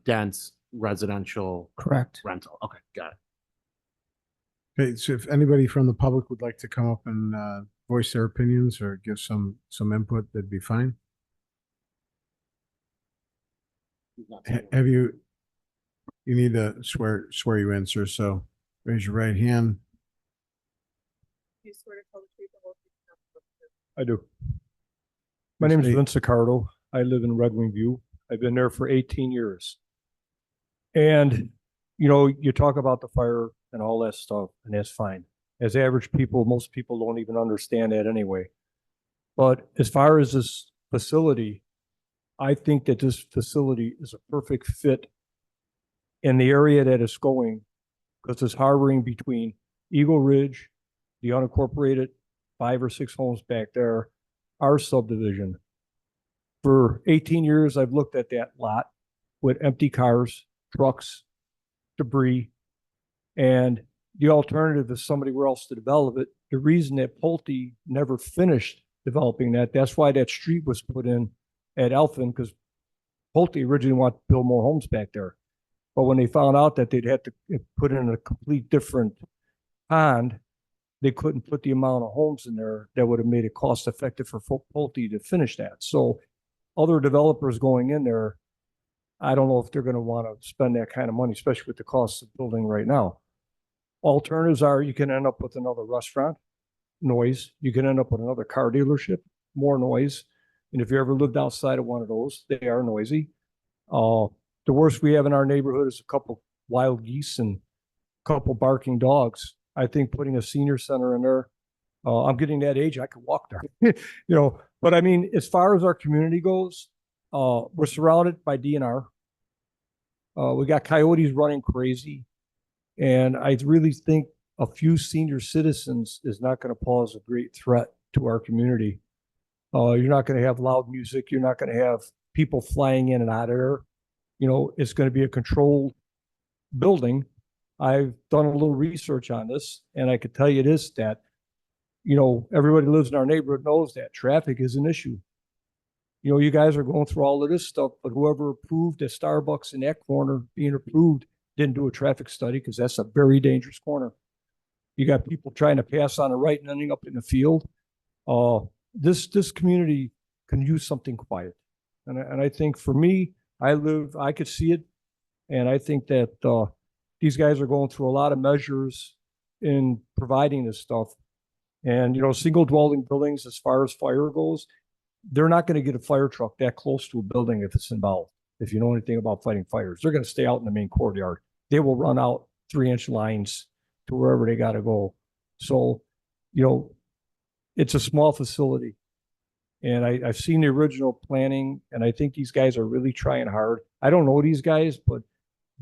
H: dense residential
E: correct.
H: rental. Okay, got it.
A: Okay, so if anybody from the public would like to come up and voice their opinions or give some input, that'd be fine. Have you need to swear you in, sir, so raise your right hand.
I: You swear to tell the truth, the whole truth,
O: I do. My name is
A: State-
O: Vince Accardo. I live in Red Wing View. I've been there for 18 years. And, you know, you talk about the fire and all that stuff, and that's fine. As average people, most people don't even understand that anyway. But as far as this facility, I think that this facility is a perfect fit in the area that it's going, because it's harboring between Eagle Ridge, the unincorporated 5 or 6 homes back there, our subdivision. For 18 years, I've looked at that lot with empty cars, trucks, debris, and the alternative is somebody else to develop it. The reason that Pulte never finished developing that's why that street was put in at Elfin, because Pulte originally wanted to build more homes back there. But when they found out that they'd have to put in a complete different pond, they couldn't put the amount of homes in there that would have made it cost effective for Pulte to finish that. So other developers going in there, I don't know if they're going to want to spend that kind of money, especially with the cost of building right now. Alternatives are you can end up with another restaurant, noise. You can end up with another car dealership, more noise. And if you ever lived outside of one of those, they are noisy. The worst we have in our neighborhood is a couple wild geese and a couple barking dogs. I think putting a senior center in there, I'm getting that age, I could walk there, you know. But I mean, as far as our community goes, we're surrounded by DNR. We got coyotes running crazy. And I really think a few senior citizens is not going to pose a great threat to our community. You're not going to have loud music. You're not going to have people flying in and out of there. You know, it's going to be a controlled building. I've done a little research on this, and I could tell you this, that, you know, everybody who lives in our neighborhood knows that traffic is an issue. You know, you guys are going through all of this stuff, but whoever approved the Starbucks in that corner being approved didn't do a traffic study, because that's a very dangerous corner. You got people trying to pass on the right and ending up in the field. This community can use something quiet. And I think for me, I could see it. And I think that these guys are going through a lot of measures in providing this stuff. And, you know, single dwelling buildings, as far as fire goes, they're not going to get a fire truck that close to a building if it's involved. If you know anything about fighting fires, they're going to stay out in the main courtyard. They will run out 3-inch lines to wherever they got to go. So, you know, it's a small facility. And I've seen the original planning, and I think these guys are really trying hard. I don't know these guys, but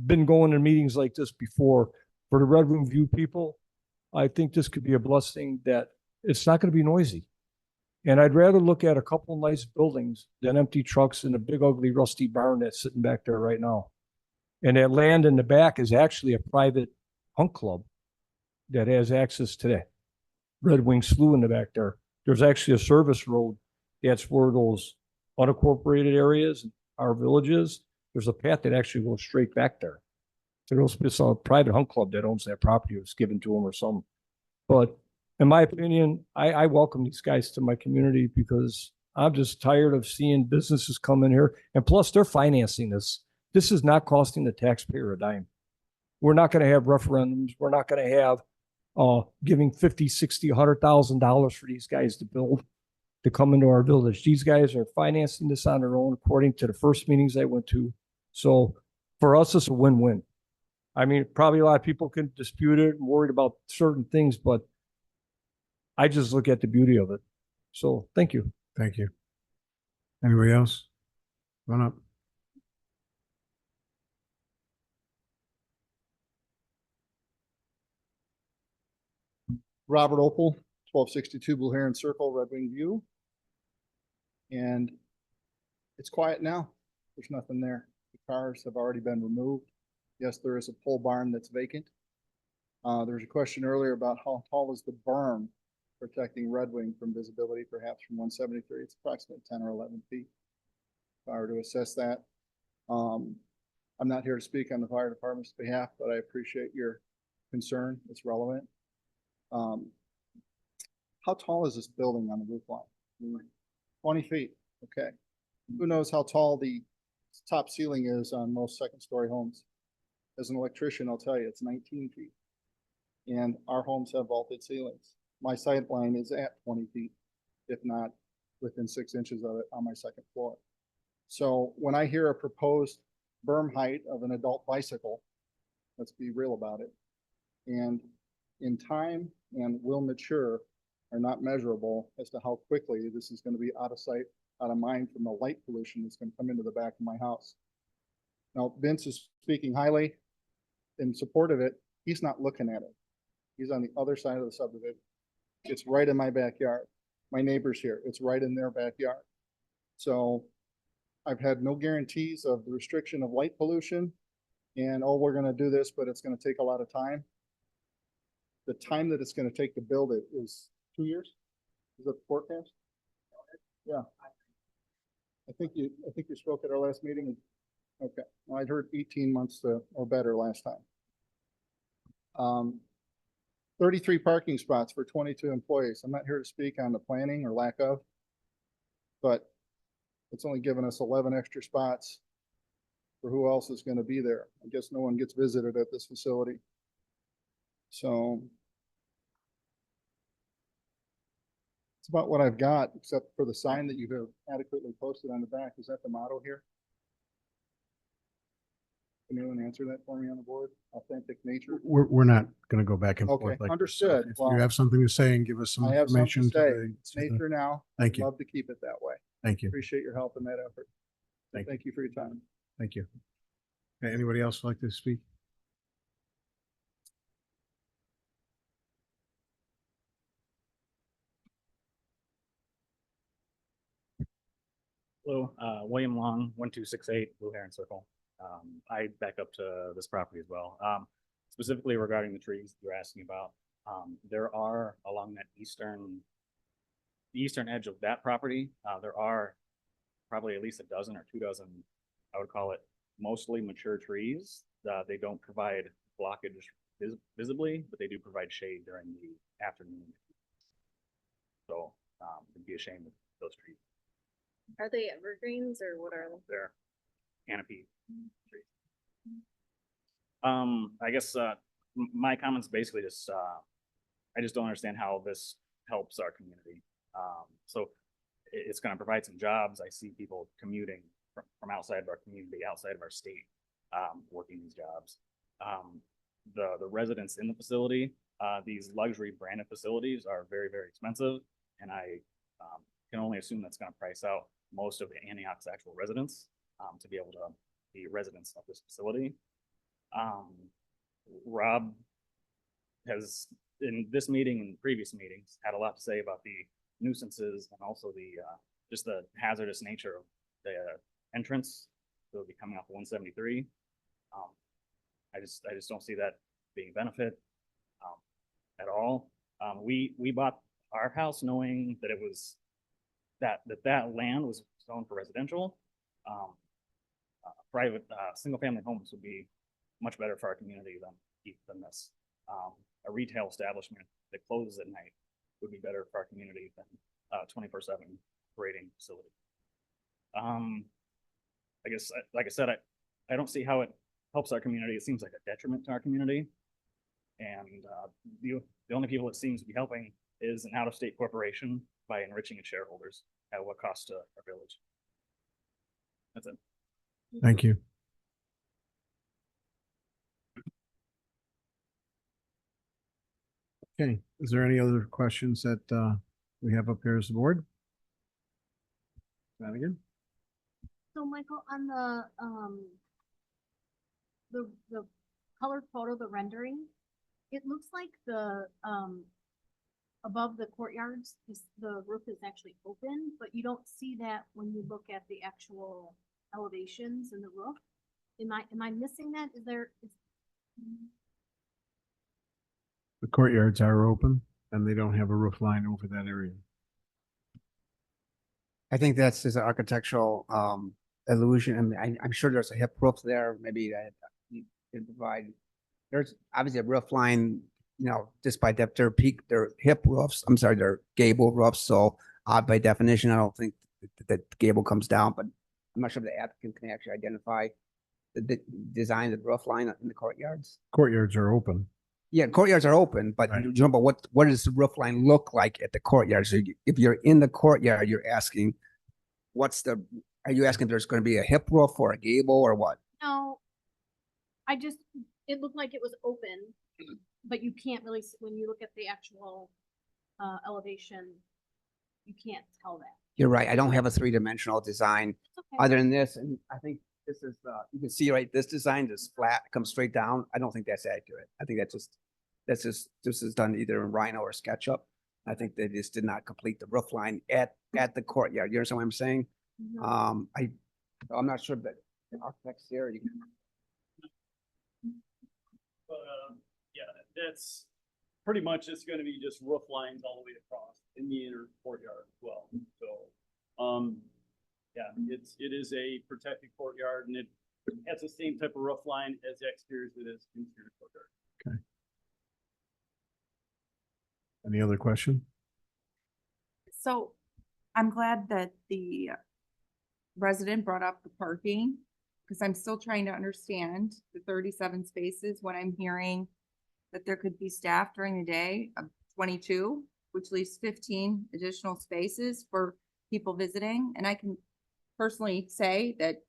O: been going to meetings like this before. For the Red Room View people, I think this could be a blessing that it's not going to be noisy. And I'd rather look at a couple of nice buildings than empty trucks and a big ugly rusty barn that's sitting back there right now. And that land in the back is actually a private hunt club that has access to that Red Wing Slough in the back there. There's actually a service road. That's where those unincorporated areas, our villages, there's a path that actually goes straight back there. So it's a private hunt club that owns that property. It was given to them or something. But in my opinion, I welcome these guys to my community because I'm just tired of seeing businesses come in here, and plus they're financing this. This is not costing the taxpayer a dime. We're not going to have referendums. We're not going to have giving 50, 60, $100,000 for these guys to build, to come into our village. These guys are financing this on their own according to the first meetings I went to. So for us, it's a win-win. I mean, probably a lot of people can dispute it and worried about certain things, but I just look at the beauty of it. So thank you.
A: Thank you. Anybody else? Run up.
F: Robert Opel, 1262 Blue Heron Circle, Red Wing View. And it's quiet now. There's nothing there. The cars have already been removed. Yes, there is a pole barn that's vacant. There was a question earlier about how tall is the berm protecting Red Wing from visibility, perhaps from 173. It's approximately 10 or 11 feet. If I were to assess that, I'm not here to speak on the fire department's behalf, but I appreciate your concern. It's relevant. How tall is this building on the roof line? 20 feet. Okay. Who knows how tall the top ceiling is on most second-story homes? As an electrician, I'll tell you, it's 19 feet. And our homes have vaulted ceilings. My sight line is at 20 feet, if not within 6 inches of it on my second floor. So when I hear a proposed berm height of an adult bicycle, let's be real about it, and in time and will mature are not measurable as to how quickly this is going to be out of sight, out of mind from the light pollution that's going to come into the back of my house. Now, Vince is speaking highly in support of it. He's not looking at it. He's on the other side of the subdivision. It's right in my backyard. My neighbor's here. It's right in their backyard. So I've had no guarantees of the restriction of light pollution and, oh, we're going to do this, but it's going to take a lot of time. The time that it's going to take to build it is 2 years. Is that the forecast? Yeah. I think you spoke at our last meeting. Okay. Well, I'd heard 18 months or better last time. 33 parking spots for 22 employees. I'm not here to speak on the planning or lack of, but it's only given us 11 extra spots for who else is going to be there. I guess no one gets visited at this facility. So it's about what I've got, except for the sign that you have adequately posted on the back. Is that the motto here? Can anyone answer that for me on the board? Authentic nature?
A: We're not going to go back and
F: Okay,
A: forth like this.
F: understood.
A: If
F: Well,
A: you have something to say and give us some
F: I have something to
A: information.
F: say. It's nature now.
A: Thank
F: I'd
A: you.
F: love to keep it that way.
A: Thank you.
F: Appreciate your help in that effort. Thank you for your time.
A: Thank you. Okay, anybody else like to speak?
P: Hello, William Long, 1268 Blue Heron Circle. I back up to this property as well. Specifically regarding the trees you're asking about, there are along that the eastern edge of that property, there are probably at least a dozen or 2 dozen, I would call it mostly mature trees. They don't provide blockage visibly, but they do provide shade during the afternoon. So it'd be a shame with those trees.
L: Are they evergreens or what are they?
P: They're canopy trees. I guess my comments basically just I just don't understand how this helps our community. So it's going to provide some jobs. I see people commuting from outside of our community, outside of our state, working these jobs. The residents in the facility, these luxury branded facilities are very, very expensive, and I can only assume that's going to price out most of Antioch's actual residents to be able to be residents of this facility. Rob has, in this meeting and previous meetings, had a lot to say about the nuisances and also the just the hazardous nature of the entrance that will be coming off 173. I just don't see that being a benefit at all. We bought our house knowing that it was that land was zoned for residential. Private single family homes would be much better for our community than this. A retail establishment that closes at night would be better for our community than 24/7 operating facility. I guess, like I said, I don't see how it helps our community. It seems like a detriment to our community. And the only people it seems to be helping is an out-of-state corporation by enriching its shareholders at what cost to our village. That's it.
A: Thank you. Okay, is there any other questions that we have up here as the board? Flanagan?
B: So Michael, on the colored photo, the rendering, it looks like the above the courtyards, the roof is actually open, but you don't see that when you look at the actual elevations in the roof. Am I missing that?
A: The courtyards are open and they don't have a roof line over that area.
E: I think that's just an architectural illusion. I mean, I'm sure there's a hip roof there, maybe that you can provide. There's obviously a roof line, just by depth, they're hip roofs. I'm sorry, they're gable roofs. So by definition, I don't think that gable comes down, but I'm not sure if the applicant can actually identify the design of the roof line in the courtyards.
A: Courtyards are open.
E: Yeah, courtyards are open, but
A: Right.
E: what does the roof line look like at the courtyard? So if you're in the courtyard, you're asking, are you asking if there's going to be a hip roof or a gable or what?
B: No, it looked like it was open, but you can't really, when you look at the actual elevation, you can't tell that.
E: You're right. I don't have a three-dimensional design
B: It's okay.
E: other than this, and I think this is you can see right. This design is flat, comes straight down. I don't think that's accurate. I think this is done either in Rhino or SketchUp. I think they just did not complete the roof line at the courtyard. You understand what I'm saying?
B: Mhm.
E: I'm not sure, but the architects here.
M: But, yeah, that's pretty much, it's gonna be just roof lines all the way across in the inner courtyard as well. So, yeah, it is a protected courtyard and it has the same type of roof line as the exterior as it is interior courtyard.
A: Okay. Any other question?
J: So I'm glad that the resident brought up the parking, because I'm still trying to understand the 37 spaces when I'm hearing that there could be staff during the day of 22, which leaves 15 additional spaces for people visiting. And I can personally say that,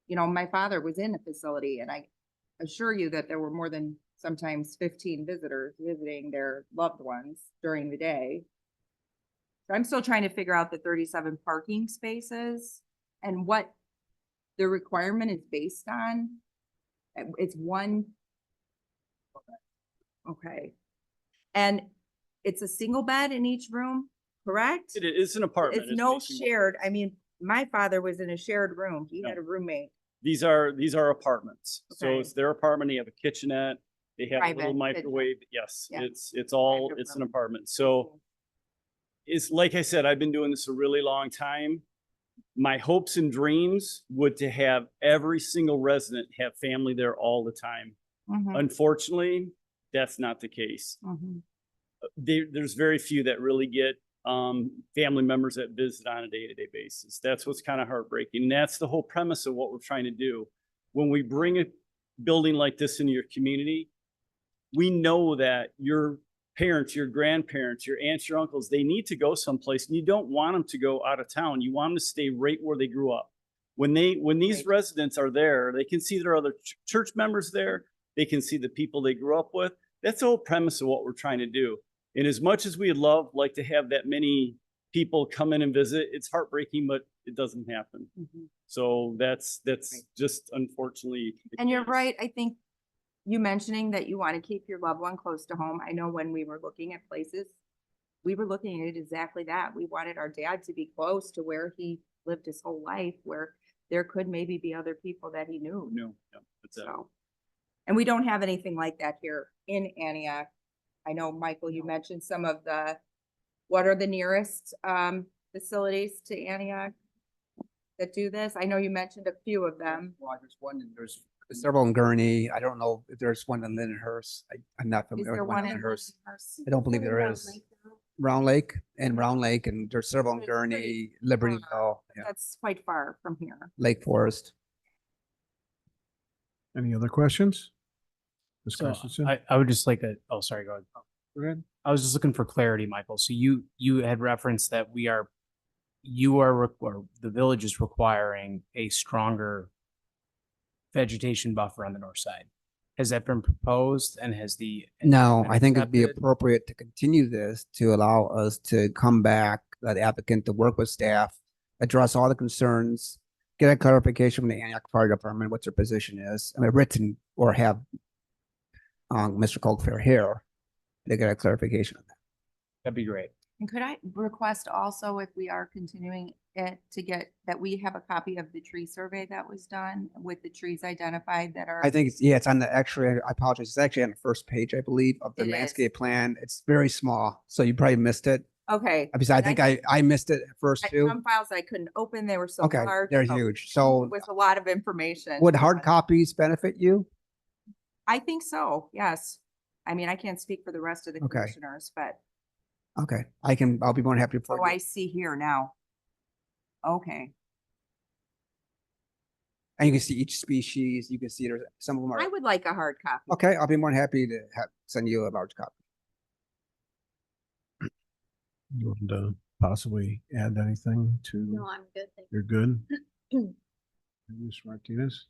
J: my father was in the facility and I assure you that there were more than sometimes 15 visitors visiting their loved ones during the day. So I'm still trying to figure out the 37 parking spaces and what the requirement is based on. It's one. Okay. And it's a single bed in each room, correct?
M: It is an apartment.
J: It's no
M: basically-
J: shared. I mean, my father was in a shared room. He had a roommate.
M: These are apartments. So
J: Okay.
M: it's their apartment. They have a kitchenette. They have a
J: Private
M: little
J: kitchen.
M: microwave. Yes,
J: Yeah.
M: it's all,
J: Private
M: it's an
J: room.
M: apartment. So it's like I said, I've been doing this a really long time. My hopes and dreams would to have every single resident have family there all the time.
J: Mhm,
M: Unfortunately, that's not the case.
J: mhm.
M: There's very few that really get family members that visit on a day-to-day basis. That's what's kind of heartbreaking. And that's the whole premise of what we're trying to do. When we bring a building like this into your community, we know that your parents, your grandparents, your aunts, your uncles, they need to go someplace and you don't want them to go out of town. You want them to stay right where they grew up. When these residents are there, they can see their other church members there. They can see the people they grew up with. That's the whole premise of what we're trying to do. And as much as we'd like to have that many people come in and visit, it's heartbreaking, but it doesn't happen.
J: Mhm.
M: So that's just unfortunately. the
J: And you're
M: case.
J: right. I think you mentioning that you want to keep your loved one close to home. I know when we were looking at places, we were looking at it exactly that. We wanted our dad to be close to where he lived his whole life, where there could maybe be other people that he knew.
M: No, that's it.
J: So, and we don't have anything like that here in Antioch. I know, Michael, you mentioned some of what are the nearest facilities to Antioch that do this? I know you mentioned a few of them.
E: Well, there's several in Gurney. I don't know if there's one in Lindenhurst. I'm not
J: Is
E: familiar
J: there
E: with one
J: one
E: in
J: in
E: Lindenhurst.
J: Lindenhurst?
E: I don't believe there is. Round Lake and there's several in
J: It's
E: Gurney,
J: pretty
E: Libertyville, yeah,
J: That's quite far from here.
E: Lake Forest.
A: Any other questions? Ms.
D: So
A: Christensen?
D: I would just like oh, sorry, go ahead.
A: Go ahead.
D: I was just looking for clarity, Michael. So you had referenced that or the village is requiring a stronger vegetation buffer on the north side. Has that been proposed and has
E: No,
D: been
E: I think it'd be
D: accepted?
E: appropriate to continue this to allow us to come back, that applicant to work with staff, address all the concerns, get a clarification from the Antioch Fire Department, what their position is, I mean, written or have Mr. Colfair here to get a clarification on that.
D: That'd be great.
J: And could I request also, if we are continuing it, to get, that we have a copy of the tree survey that was done with the trees identified that are.
E: I think it's on the, actually, I apologize, it's actually on the first page, I believe, of the
J: It is.
E: landscape plan. It's very small, so you probably missed it.
J: Okay.
E: Because I
J: and
E: think I missed it at first too.
J: Some files I couldn't open, they were so
E: Okay,
J: large.
E: they're
J: so
E: huge. So
J: With a lot of information.
E: would hard copies benefit you?
J: I think so, yes. I mean, I can't speak for the rest of the
E: Okay.
J: commissioners, but,
E: Okay, I'll be more than happy to.
J: oh, I see here now. Okay,
E: And you can see each species, you can see there's, some of them
J: I
E: are,
J: would like a hard copy.
E: okay, I'll be more than happy to send you a large copy.
A: You want to possibly add anything to?
L: No, I'm good. Thank
A: You're good? Ms. Martinez?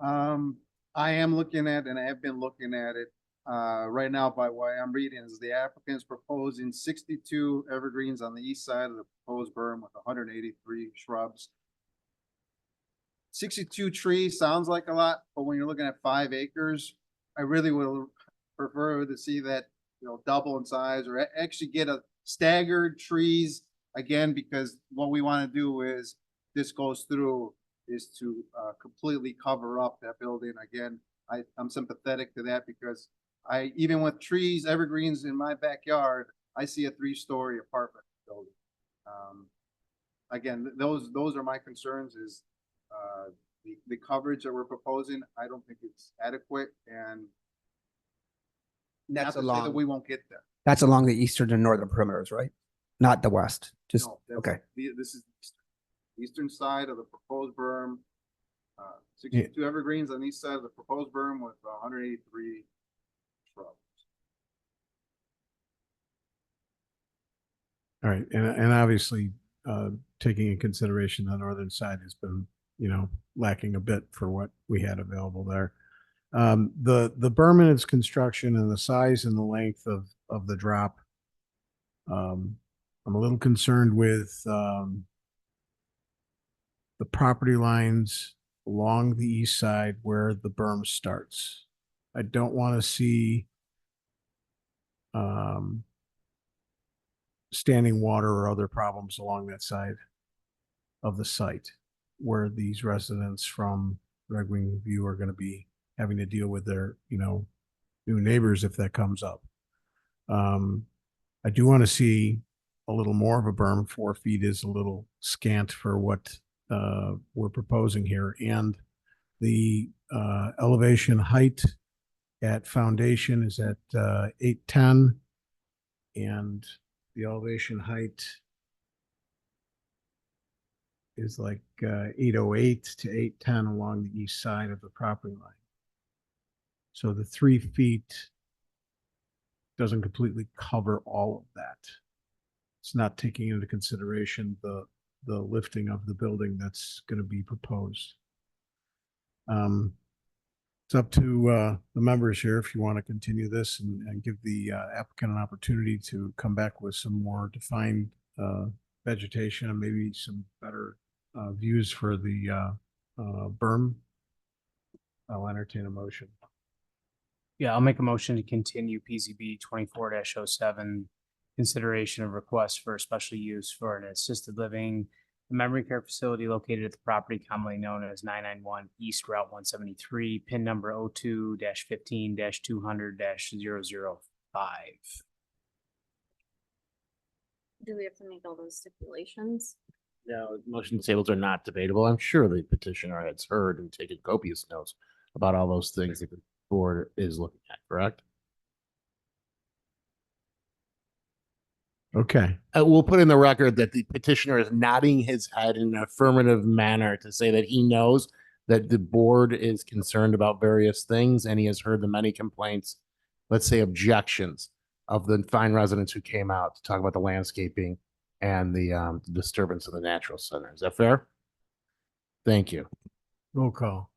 F: I am looking at, and I have been looking at it, right now by what I'm reading is the applicant's proposing 62 evergreens on the east side of the proposed berm with 183 shrubs. 62 trees sounds like a lot, but when you're looking at 5 acres, I really would prefer to see that, double in size or actually get a staggered trees again, because what we want to do is this goes through is to completely cover up that building. Again, I'm sympathetic to that because even with trees, evergreens in my backyard, I see a 3-story apartment building. Again, those are my concerns is the coverage that we're proposing. I don't think it's adequate, and not
E: That's
F: to say that
E: along,
F: we won't get there.
E: that's along the eastern and northern perimeters, right? Not the west, just,
F: No, that's-
E: okay.
F: This is the eastern side of the proposed berm. 62 evergreens on the east side of the proposed berm with 183 shrubs.
A: All right, and obviously, taking in consideration the northern side has been, lacking a bit for what we had available there. The berm and its construction and the size and the length of the drop. I'm a little concerned with, the property lines along the east side where the berm starts. I don't want to see, standing water or other problems along that side of the site where these residents from Red Wing View are going to be having to deal with their, new neighbors if that comes up. I do want to see a little more of a berm. 4 feet is a little scant for what we're proposing here. And the elevation height at foundation is at 810. And the elevation height is like 808 to 810 along the east side of the property line. So the 3 feet doesn't completely cover all of that. It's not taking into consideration the lifting of the building that's going to be proposed. It's up to the members here if you want to continue this and give the applicant an opportunity to come back with some more defined vegetation and maybe some better views for the berm. I'll entertain a motion.
D: Yeah, I'll make a motion to continue PZB 24-07, consideration of request for special use for an assisted living memory care facility located at the property commonly known as 991 East Route 173, PIN number 02-15-200-005.
L: Do we have to make all those stipulations?
H: No, motion tables are not debatable. I'm sure the petitioner has heard and taken copious notes about all those things that the board is looking at, correct? Okay. We'll put in the record that the petitioner is nodding his head in an affirmative manner to say that he knows that the board is concerned about various things and he has heard the many complaints, let's say objections of the fine residents who came out to talk about the landscaping and the disturbance of the natural center. Is that fair? Thank you.
A: Roll call.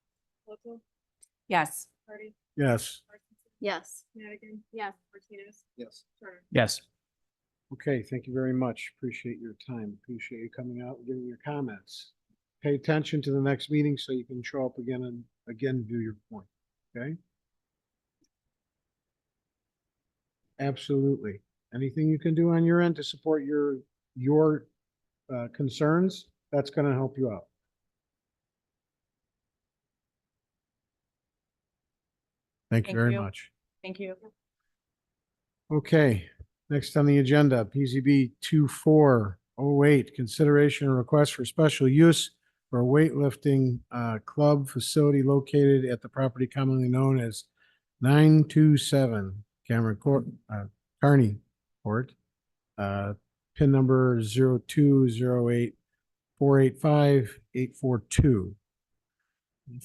I: Local,
J: Yes.
I: Hardy,
A: Yes.
I: Martinson,
L: Yes.
I: Madigan,
B: Yes.
I: Martinez,
F: Yes.
I: Turner.
D: Yes.
A: Okay, thank you very much. Appreciate your time. Appreciate you coming out and giving your comments. Pay attention to the next meeting so you can show up again and again do your point, okay? Absolutely. Anything you can do on your end to support your concerns, that's gonna help you out. Thank you
J: Thank
A: very
J: you.
A: much.
J: Thank you.
A: Okay, next on the agenda, PZB 2408, consideration and request for special use for a weightlifting club facility located at the property commonly known as 927 Cameron Court, Kearney Court, pin number 0208485842.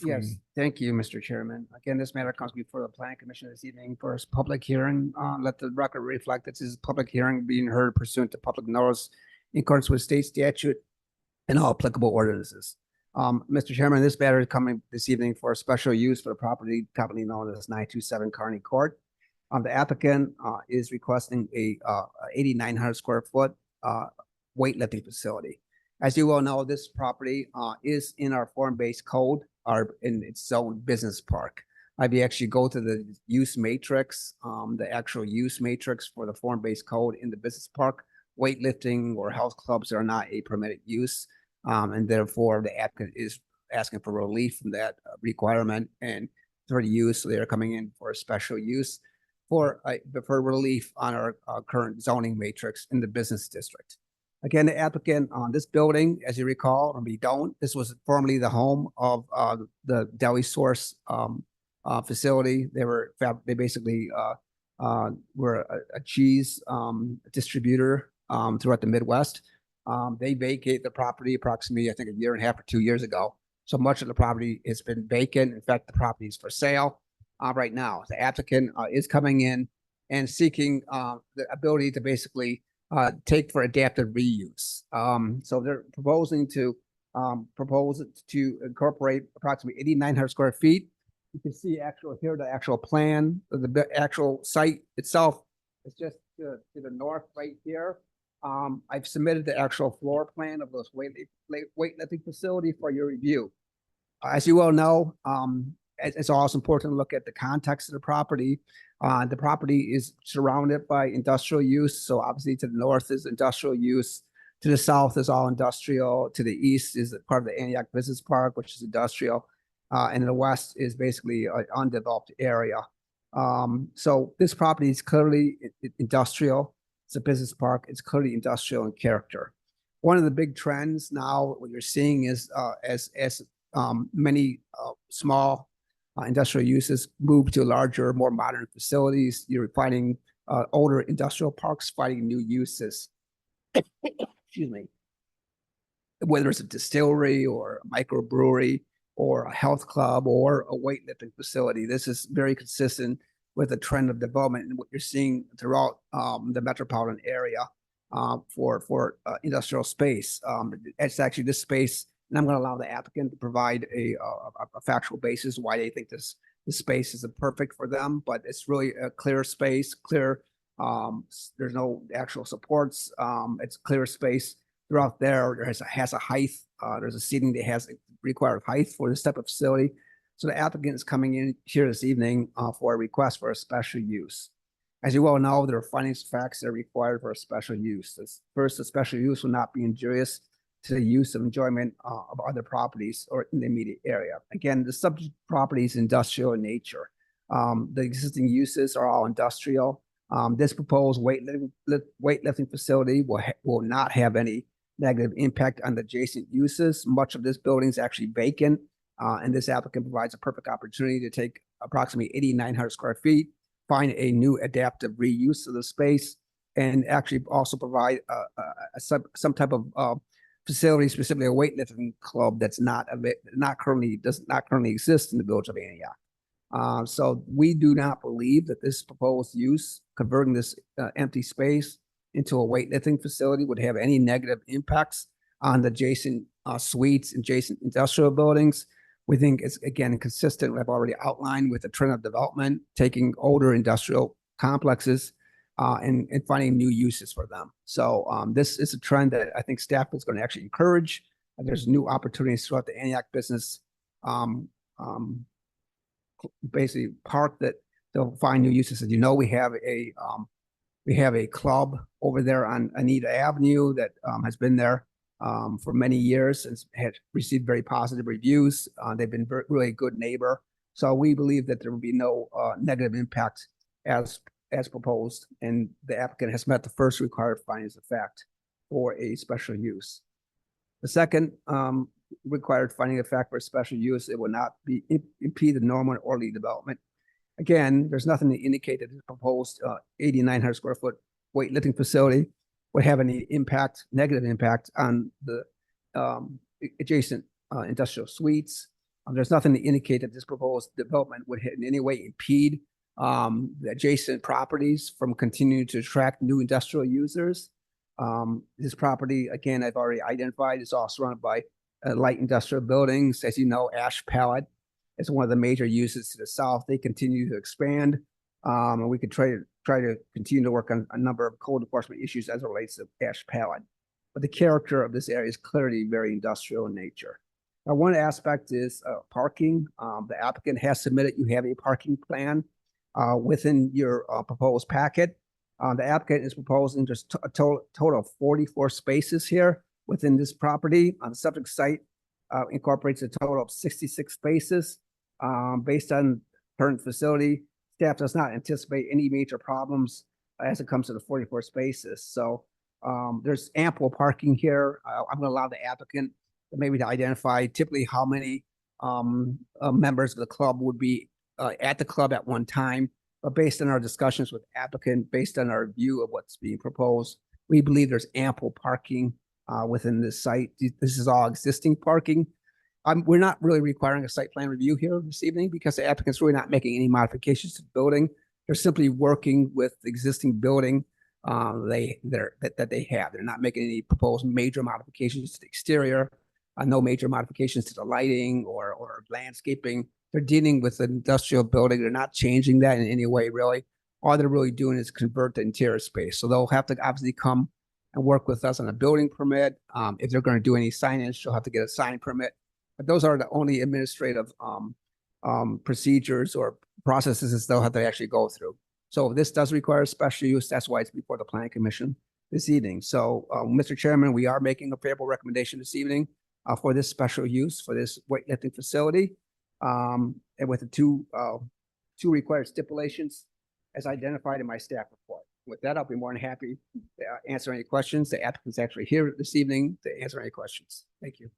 E: Yes, thank you, Mr. Chairman. Again, this matter comes before the planning commission this evening for its public hearing. Let the record reflect that this is a public hearing being heard pursuant to public notice in accordance with state statute and all applicable ordinances. Mr. Chairman, this matter is coming this evening for a special use for the property company known as 927 Kearney Court. The applicant is requesting a 8,900 square foot weightlifting facility. As you all know, this property is in our form-based code, in its own business park. If you actually go to the use matrix, the actual use matrix for the form-based code in the business park, weightlifting or health clubs are not a permitted use. And therefore the applicant is asking for relief from that requirement and for the use. So they're coming in for a special use for relief on our current zoning matrix in the business district. Again, the applicant on this building, as you recall, or we don't, this was formerly the home of the Deli Source facility. They basically were a cheese distributor throughout the Midwest. They vacated the property approximately, I think, a year and a half or 2 years ago. So much of the property has been vacant. In fact, the property is for sale right now. The applicant is coming in and seeking the ability to basically take for adaptive reuse. So they're proposing to incorporate approximately 8,900 square feet. You can see the actual plan, the actual site itself is just to the north right here. I've submitted the actual floor plan of those weightlifting facility for your review. As you all know, it's also important to look at the context of the property. The property is surrounded by industrial use. So obviously to the north is industrial use. To the south is all industrial. To the east is part of the Antioch Business Park, which is industrial. And the west is basically an undeveloped area. So this property is clearly industrial. It's a business park. It's clearly industrial in character. One of the big trends now, what you're seeing is as many small industrial uses move to larger, more modern facilities, you're finding older industrial parks finding new uses. Excuse me. Whether it's a distillery or a microbrewery or a health club or a weightlifting facility, this is very consistent with the trend of development and what you're seeing throughout the metropolitan area for industrial space. It's actually this space, and I'm going to allow the applicant to provide a factual basis why they think this space is perfect for them, but it's really a clear space, clear. There's no actual supports. It's clear space throughout there. There has a height. There's a seating that has required height for this type of facility. So the applicant is coming in here this evening for a request for a special use. As you well know, there are findings of facts that are required for a special use. First, the special use will not be injurious to the use of enjoyment of other properties or in the immediate area. Again, the subject property is industrial in nature. The existing uses are all industrial. This proposed weightlifting facility will not have any negative impact on the adjacent uses. Much of this building is actually vacant, and this applicant provides a perfect opportunity to take approximately 8,900 square feet, find a new adaptive reuse of the space, and actually also provide some type of facility, specifically a weightlifting club that's does not currently exist in the village of Antioch. So we do not believe that this proposed use, converting this empty space into a weightlifting facility, would have any negative impacts on the adjacent suites, adjacent industrial buildings. We think it's, again, consistent, I've already outlined, with the trend of development, taking older industrial complexes and finding new uses for them. So this is a trend that I think staff is going to actually encourage. There's new opportunities throughout the Antioch business, basically park, that they'll find new uses. As you know, we have a club over there on Anita Avenue that has been there for many years and had received very positive reviews. They've been really a good neighbor. So we believe that there will be no negative impact as proposed, and the applicant has met the first required findings of fact for a special use. The second required finding of fact for a special use, it will not impede the normal and orderly development. Again, there's nothing to indicate that the proposed 8,900 square foot weightlifting facility would have any negative impact on the adjacent industrial suites. There's nothing to indicate that this proposed development would in any way impede the adjacent properties from continuing to attract new industrial users. This property, again, I've already identified, is all surrounded by light industrial buildings. As you know, Ash Pallet is one of the major uses to the south. They continue to expand, and we could try to continue to work on a number of code enforcement issues as it relates to Ash Pallet. But the character of this area is clearly very industrial in nature. Now, one aspect is parking. The applicant has submitted, you have a parking plan within your proposed packet. The applicant is proposing just a total of 44 spaces here within this property. The subject site incorporates a total of 66 spaces. Based on current facility, staff does not anticipate any major problems as it comes to the 44 spaces. So there's ample parking here. I'm going to allow the applicant maybe to identify typically how many members of the club would be at the club at one time. But based on our discussions with applicant, based on our view of what's being proposed, we believe there's ample parking within this site. This is all existing parking. We're not really requiring a site plan review here this evening because the applicant's really not making any modifications to the building. They're simply working with the existing building that they have. They're not making any proposed major modifications to the exterior, no major modifications to the lighting or landscaping. They're dealing with an industrial building. They're not changing that in any way, really. All they're really doing is convert the interior space. So they'll have to obviously come and work with us on a building permit. If they're going to do any signage, they'll have to get a sign permit. But those are the only administrative procedures or processes they'll have to actually go through. So this does require special use. That's why it's before the Planning Commission this evening. So, Mr. Chairman, we are making a favorable recommendation this evening for this special use for this weightlifting facility, and with the two required stipulations as identified in my staff report. With that, I'll be more than happy to answer any questions. The applicant's actually here this evening to answer any questions. Thank you.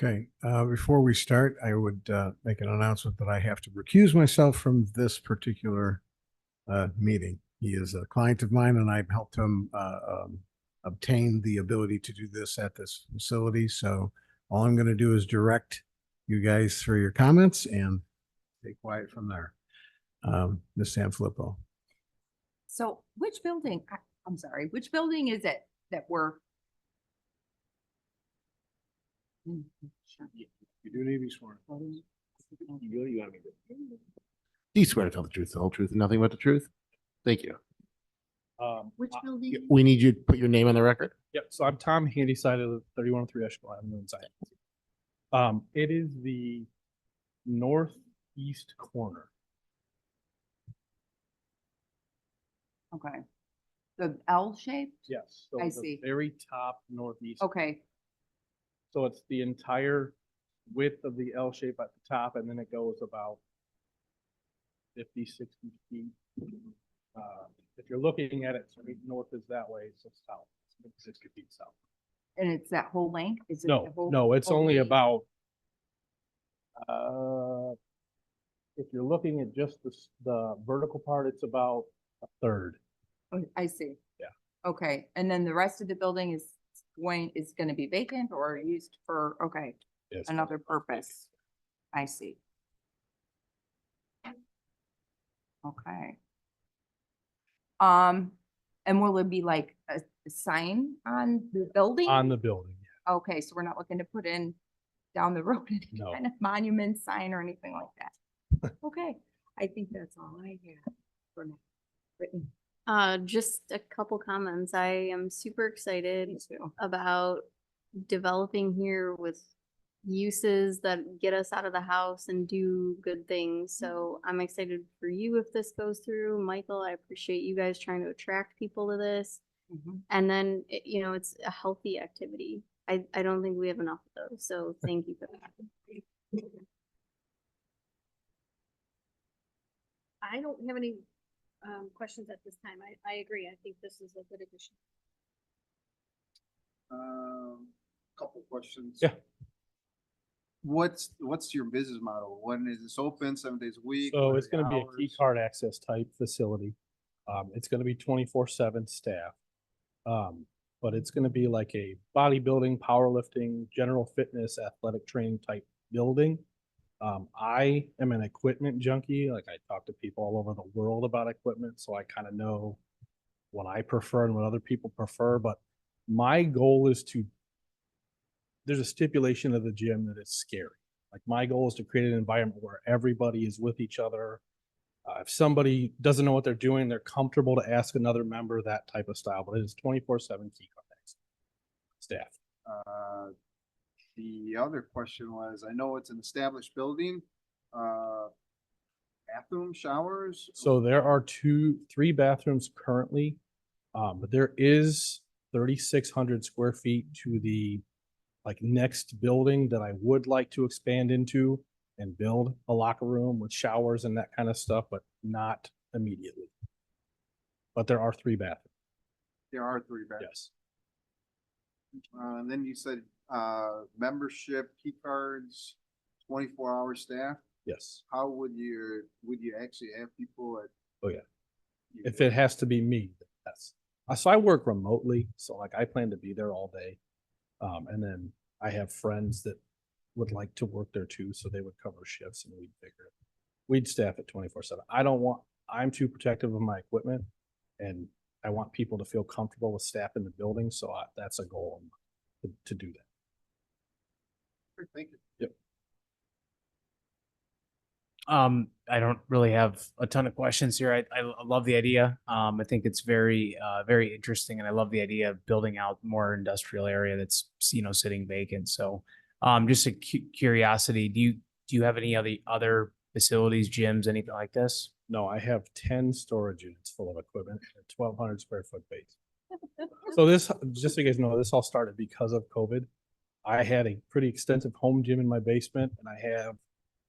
A: Okay, before we start, I would make an announcement that I have to recuse myself from this particular meeting. He is a client of mine, and I've helped him obtain the ability to do this at this facility. So all I'm going to do is direct you guys through your comments and stay quiet from there. Ms. Sanfilippo.
J: So which building, I'm sorry, which building is it that we're?
A: You do need to be sworn.
H: Do you swear to tell the truth, the whole truth, and nothing but the truth? Thank you.
J: Which building?
H: We need you to put your name on the record.
Q: Yep. So I'm Tom Handyside of 3103 Eshkol Avenue inside. It is the northeast corner.
J: Okay. The L shaped?
Q: Yes. So
J: I
Q: the
J: see.
Q: very top northeast.
J: Okay.
Q: So it's the entire width of the L shape at the top, and then it goes about 50, 60 feet. If you're looking at it, straight north is that way, so south, 60 feet south.
J: And it's that whole length? Is it the
Q: No,
J: whole?
Q: no, it's
J: whole
Q: only
J: length?
Q: about, if you're looking at just the vertical part, it's about a third.
J: Oh, I see.
Q: Yeah.
J: Okay, and then the rest of the building is gonna be vacant or used for, okay,
O: Yes.
J: another purpose. I see. Okay. And will it be like a sign on the building?
O: On the building.
J: Okay, so we're not looking to put in down the road any
O: No.
J: kind of monument sign or anything like that. Okay, I think that's all I have for now. Written.
L: Just a couple comments. I am super excited
J: Me too.
L: about developing here with uses that get us out of the house and do good things. So I'm excited for you if this goes through. Michael, I appreciate you guys trying to attract people to this.
J: Mhm.
L: And then, you know, it's a healthy activity. I don't think we have enough of those. So thank you for that.
B: I don't have any questions at this time. I agree. I think this is a good addition.
F: Couple questions.
O: Yeah.
F: What's your business model? When is this open? 7 days a week?
O: So
F: What
O: it's
F: are the
O: gonna be a key
F: hours?
O: card access type facility. It's gonna be 24/7 staff. But it's gonna be like a bodybuilding, powerlifting, general fitness, athletic training type building. I am an equipment junkie. Like I talk to people all over the world about equipment, so I kind of know what I prefer and what other people prefer. But my goal is there's a stipulation of the gym that it's scary. Like my goal is to create an environment where everybody is with each other. If somebody doesn't know what they're doing, they're comfortable to ask another member, that type of style, but it is 24/7 key contacts. Staff.
F: The other question was, I know it's an established building, bathroom, showers.
O: So there are 3 bathrooms currently, but there is 3,600 square feet to the like next building that I would like to expand into and build a locker room with showers and that kind of stuff, but not immediately. But there are 3 bathrooms.
F: There are 3 bathrooms.
O: Yes.
F: And then you said, membership, key cards, 24-hour staff.
O: Yes.
F: How would you actually have people at?
O: Oh yeah. If it has to be me, that's so I work remotely. So like I plan to be there all day. And then I have friends that would like to work there too. So they would cover shifts and we'd staff it 24/7. I'm too protective of my equipment and I want people to feel comfortable with staff in the building. So that's a goal to do that.
F: Thank you.
O: Yep.
D: I don't really have a ton of questions here. I love the idea. I think it's very, very interesting, and I love the idea of building out more industrial area that's, you know, sitting vacant. So, just a curiosity, do you have any other facilities, gyms, anything like this?
O: No, I have 10 storage units full of equipment, 1,200 square foot base. So this, just so you guys know, this all started because of COVID. I had a pretty extensive home gym in my basement, and I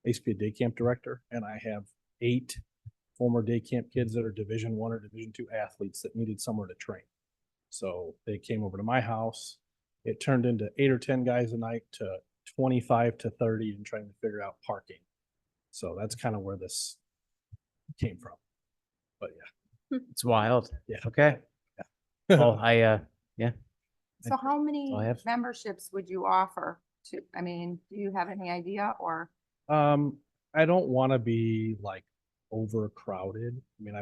O: used to be a day camp director, and I have 8 former day camp kids that are Division I or Division II athletes that needed somewhere to train. So they came over to my house. It turned into 8 or 10 guys a night to 25 to 30 and trying to figure out parking. So that's kind of where this came from. But yeah.
D: It's wild.
O: Yeah.
D: Okay. Well, yeah.
J: So how many
D: all I have.
J: memberships would you offer to, I mean, do you have any idea or?
O: I don't want to be like overcrowded. I mean,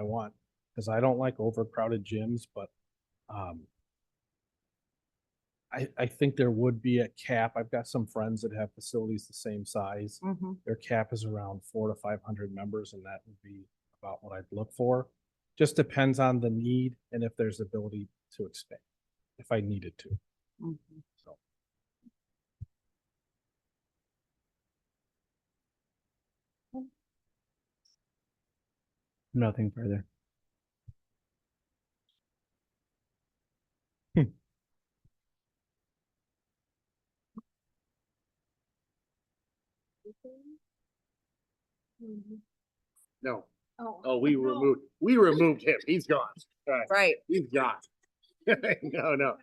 O: because I don't like overcrowded gyms, but I think there would be a cap. I've got some friends that have facilities the same size.
J: Mhm.
O: Their cap is around 400 to 500 members, and that would be about what I'd look for. Just depends on the need and if there's ability to expand, if I needed to.
J: Mhm.
O: So.
D: Nothing further.
H: No.
B: Oh.
H: We removed him. He's gone.
J: Right.
H: He's gone. No.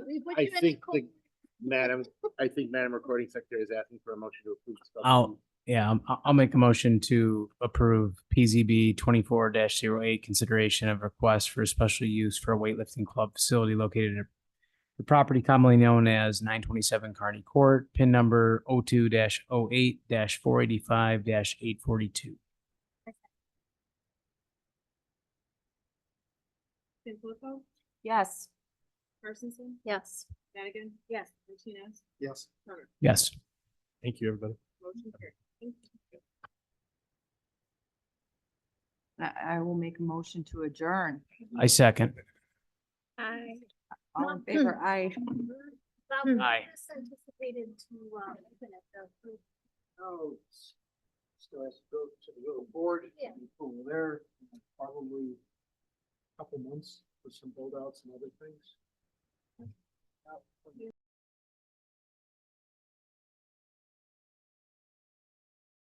B: We put
H: I
B: you in
H: think
B: cold.
H: Madam Recording Secretary is asking for a motion to approve.
D: I'll Yeah, I'll make a motion to approve PZB 24-08 consideration of request for special use for a weightlifting club facility located at the property commonly known as 927 Kearney Court, pin number 02-08-485-842.
I: Sanfilippo,
J: Yes.
I: Carstensen,
L: Yes.
I: Madigan. Yes. Martinez,
F: Yes.
I: Turner.
D: Yes.
O: Thank you, everybody.
I: Motion carried. Thank you.
J: I will make a motion to adjourn.
D: I second.
B: I.
J: All in favor, aye.
B: Bob, when
D: Aye.
B: is this anticipated to, open at the?
N: Oh, still has to go to the little board.
B: Yeah.
N: Over there, probably a couple months for some build outs and other things.